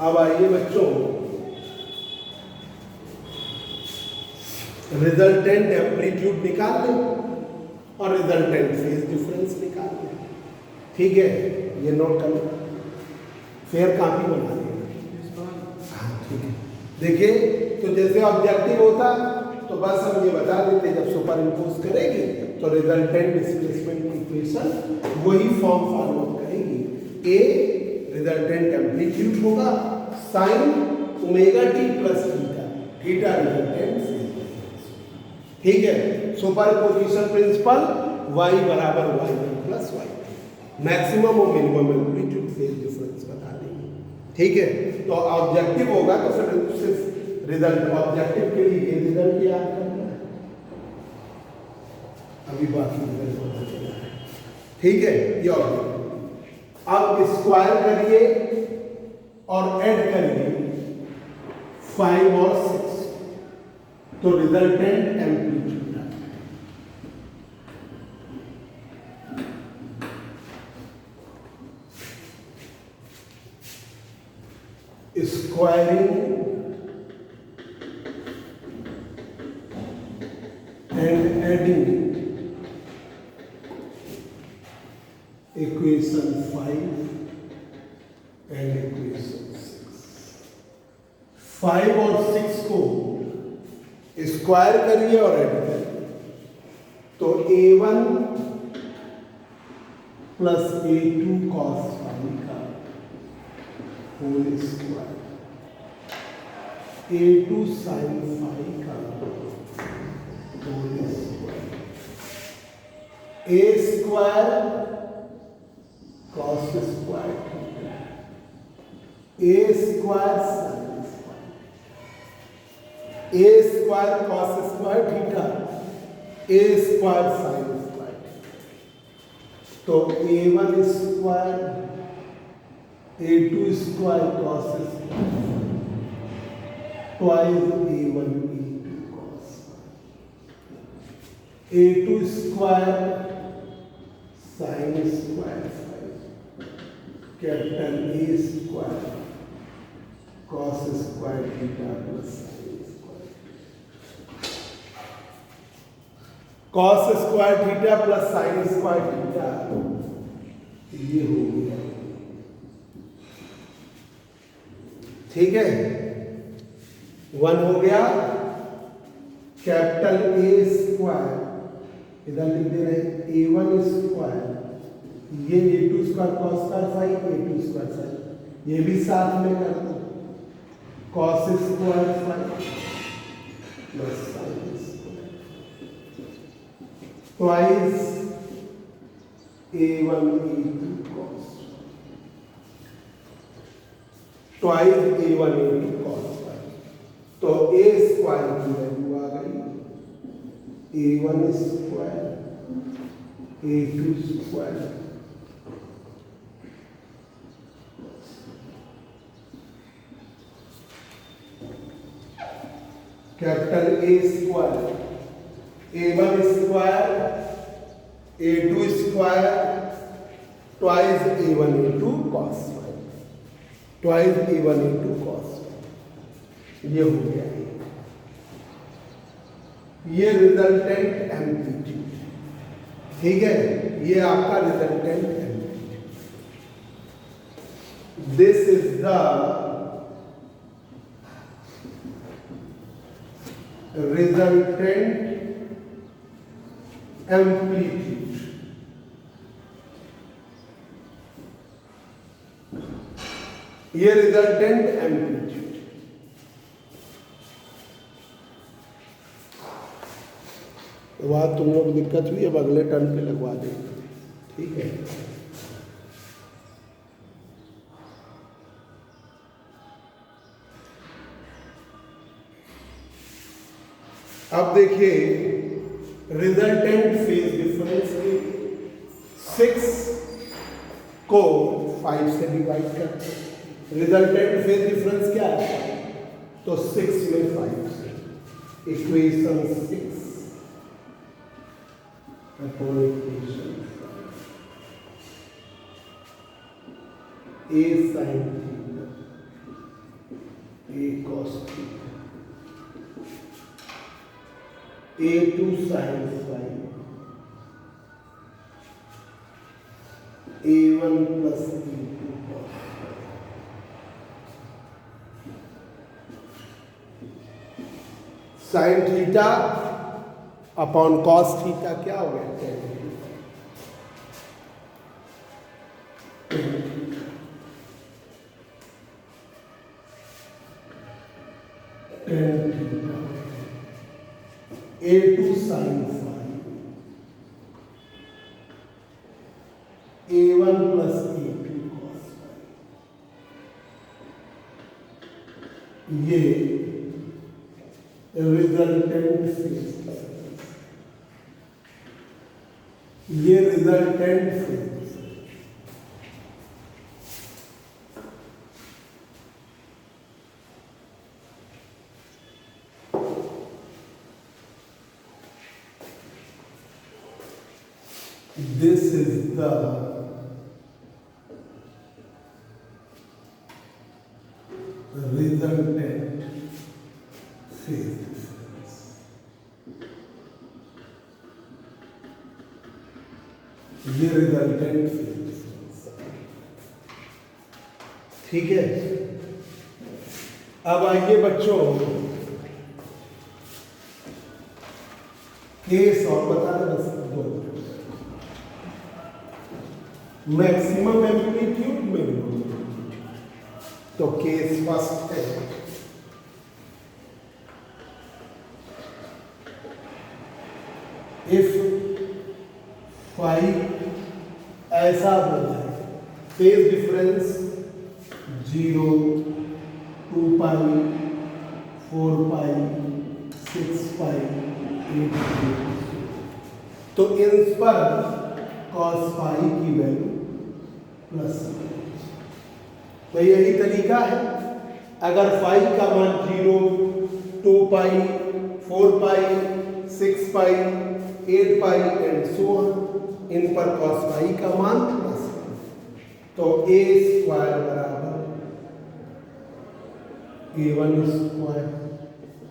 अब आइए बच्चों, रिजल्टेंट एम्पलीट्यूड निकाल लें और रिजल्टेंट फेज डिफरेंस निकाल लें, ठीक है। ये नोट कर लो, फेयर कॉपी बना लें। हाँ ठीक है। देखिए, तो जैसे ऑब्जेक्टिव होता तो बस हम ये बता देते, जब सुपर इम्पोज करेंगे तो रिजल्टेंट डिस्प्लेसमेंट इक्वेशन वही फॉर्म फॉलो करेगी। ए रिजल्टेंट एम्पलीट्यूड होगा sign omega t plus theta, theta resultant phase, ठीक है। सुपरपोजिशन प्रिंसिपल y बराबर y1 प्लस y2, मैक्सिमम और मिनिमम एम्पलीट्यूड फेज डिफरेंस बता देंगे, ठीक है। तो ऑब्जेक्टिव होगा तो फिर सिर्फ रिजल्ट, ऑब्जेक्टिव के लिए ये रिजल्ट याद करना है, अभी बाकी रिजल्ट पता चला है, ठीक है। ये ऑब्जेक्टिव अब स्क्वायर करिए और ऐड करिए 5 और 6, तो रिजल्टेंट एम्पलीट्यूड आता है। Squaring and adding equation 5 and equation 6, 5 और 6 को स्क्वायर करिए और ऐड करिए, तो a1 plus a2 cos phi का whole square, a2 sin phi का whole square, a square cos square theta, a square sin square, a square cos square theta, a square sin square, तो a1 square a2 square cos square twice a1 a2 cos, a2 square sin square capital A square cos square theta plus sin square, cos square theta plus sin square theta, ये हो गया, ठीक है। 1 हो गया, capital A square इधर लिख दे रहे a1 स्क्वायर, ये a2 square cos square phi, a2 square sine, ये भी साथ में कर दो, cos square phi plus sine square twice a1 a2 cos, twice a1 a2 cos, तो a स्क्वायर की वैल्यू आ गई a1 square a2 square capital A square a1 square a2 square twice a1 a2 cos phi, twice a1 a2 cos, ये हो गया। ये resultant amplitude, ठीक है, ये आपका resultant amplitude. This is the resultant amplitude, ये रिजल्टेंट एम्पलीट्यूड। तो बात तुम लोग को दिक्कत हुई, अब अगले टर्न पे लगवा देंगे, ठीक है। अब देखिए रिजल्टेंट फेज डिफरेंस के 6 को 5 से डिवाइड करते हैं। रिजल्टेंट फेज डिफरेंस क्या है? तो 6 में 5 से equation 6 upon equation A sine theta A cos theta A2 sin phi A1 plus A2 cos sine theta upon cos theta क्या हो गया? tan थीटा A2 sin phi A1 plus A2 cos phi, ये रिजल्टेंट फेज, ये resultant phase. This is the resultant phase difference. ये resultant phase difference, ठीक है। अब आइए बच्चों केस और बता दें बस दो। Maximum amplitude, minimum amplitude. तो केस फर्स्ट है इफ फाई ऐसा हो जाए, फेज डिफरेंस 0, 2 पाई, 4 पाई, 6 पाई, 8 पाई, तो इन पर cos पाई की वैल्यू प्लस। तो यही तरीका है, अगर फाई का मान 0, 2 पाई, 4 पाई, 6 पाई, 8 पाई एंड सो ऑन, इन पर cos पाई का मान प्लस, तो a स्क्वायर बराबर a1 square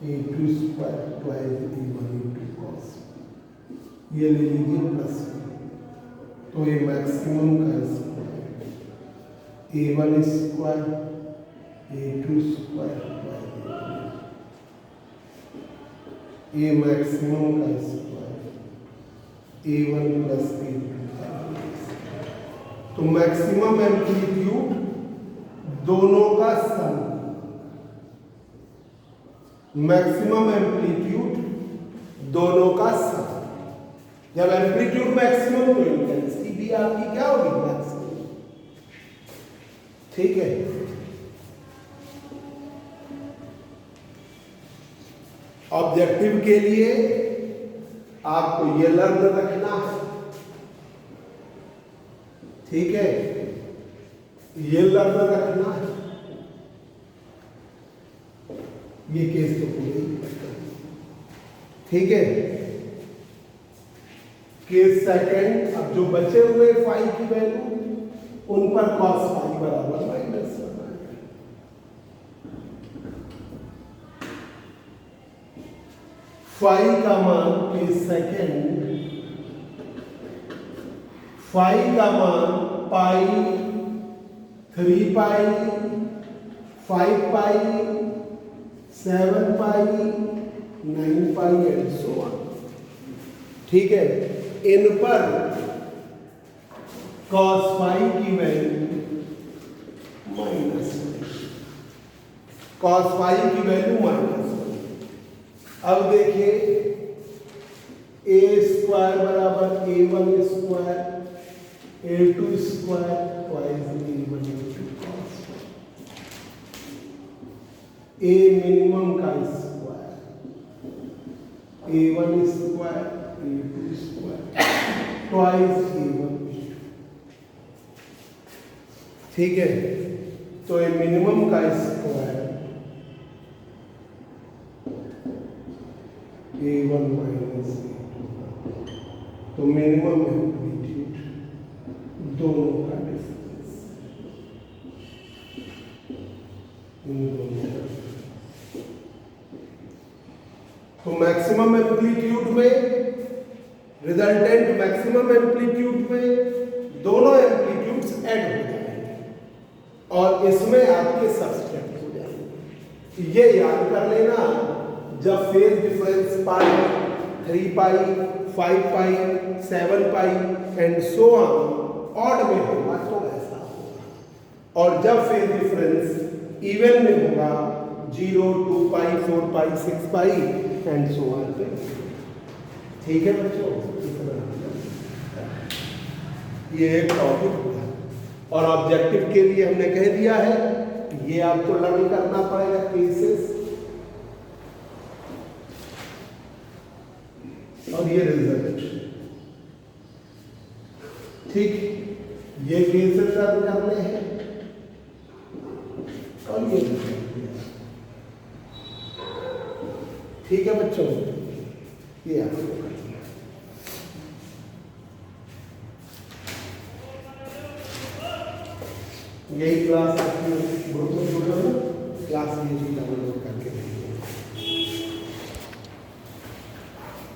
a2 square twice a1 into cos, ये ले लीजिए प्लस। तो ये मैक्सिमम का square A1 square A2 square A maximum का स्क्वायर A1 प्लस A2। तो मैक्सिमम एम्पलीट्यूड दोनों का सम, मैक्सिमम एम्पलीट्यूड दोनों का सम। जब एम्पलीट्यूड मैक्सिमम तो इंटेंसिटी भी आपकी क्या होगी? मैक्सिमम, ठीक है। ऑब्जेक्टिव के लिए आपको ये लर्न रखना है, ठीक है, ये लर्न रखना है। ये केस तो पूरी, ठीक है। केस सेकंड, अब जो बचे हुए फाई की वैल्यू उन पर कॉस फाई बराबर माइनस करना है। फाई का मान केस सेकंड, फाई का मान पाई, 3 पाई, 5 पाई, 7 पाई, 9 पाई एंड सो ऑन, ठीक है। इन पर cos फाई की वैल्यू माइनस, cos फाई की वैल्यू माइनस। अब देखिए ए स्क्वायर बराबर A one square A two square twice A one A minimum का square A one square A two square twice A one. ठीक है, तो ये मिनिमम का स्क्वायर ए वन माइनस तो मिनिमम एम्पलीट्यूड दोनों का डिफरेंस, इन दोनों का। तो मैक्सिमम एम्पलीट्यूड में, रिजल्टेंट मैक्सिमम एम्पलीट्यूड में दोनों एम्पलीट्यूड्स ऐड हो जाएंगे और इसमें आपके सब्सट्रैक्ट हो जाएंगे। ये याद कर लेना, जब phase difference pi, 3 pi, 5 pi, 7 pi and so on odd में होगा तो ऐसा होगा, और जब फेज डिफरेंस इवन में होगा 0, 2 पाई, 4 पाई, 6 पाई एंड सो ऑन पे। ठीक है बच्चों, ये एक टॉपिक होगा और ऑब्जेक्टिव के लिए हमने कह दिया है कि ये आपको लर्न करना पड़ेगा केसेस और ये रिजल्ट। ठीक, ये केसेस लर्न करने हैं और ये रिजल्ट। ठीक है बच्चों, ये आपको करना है। यही क्लास आपकी ग्रुप में जुड़े हो, क्लास ये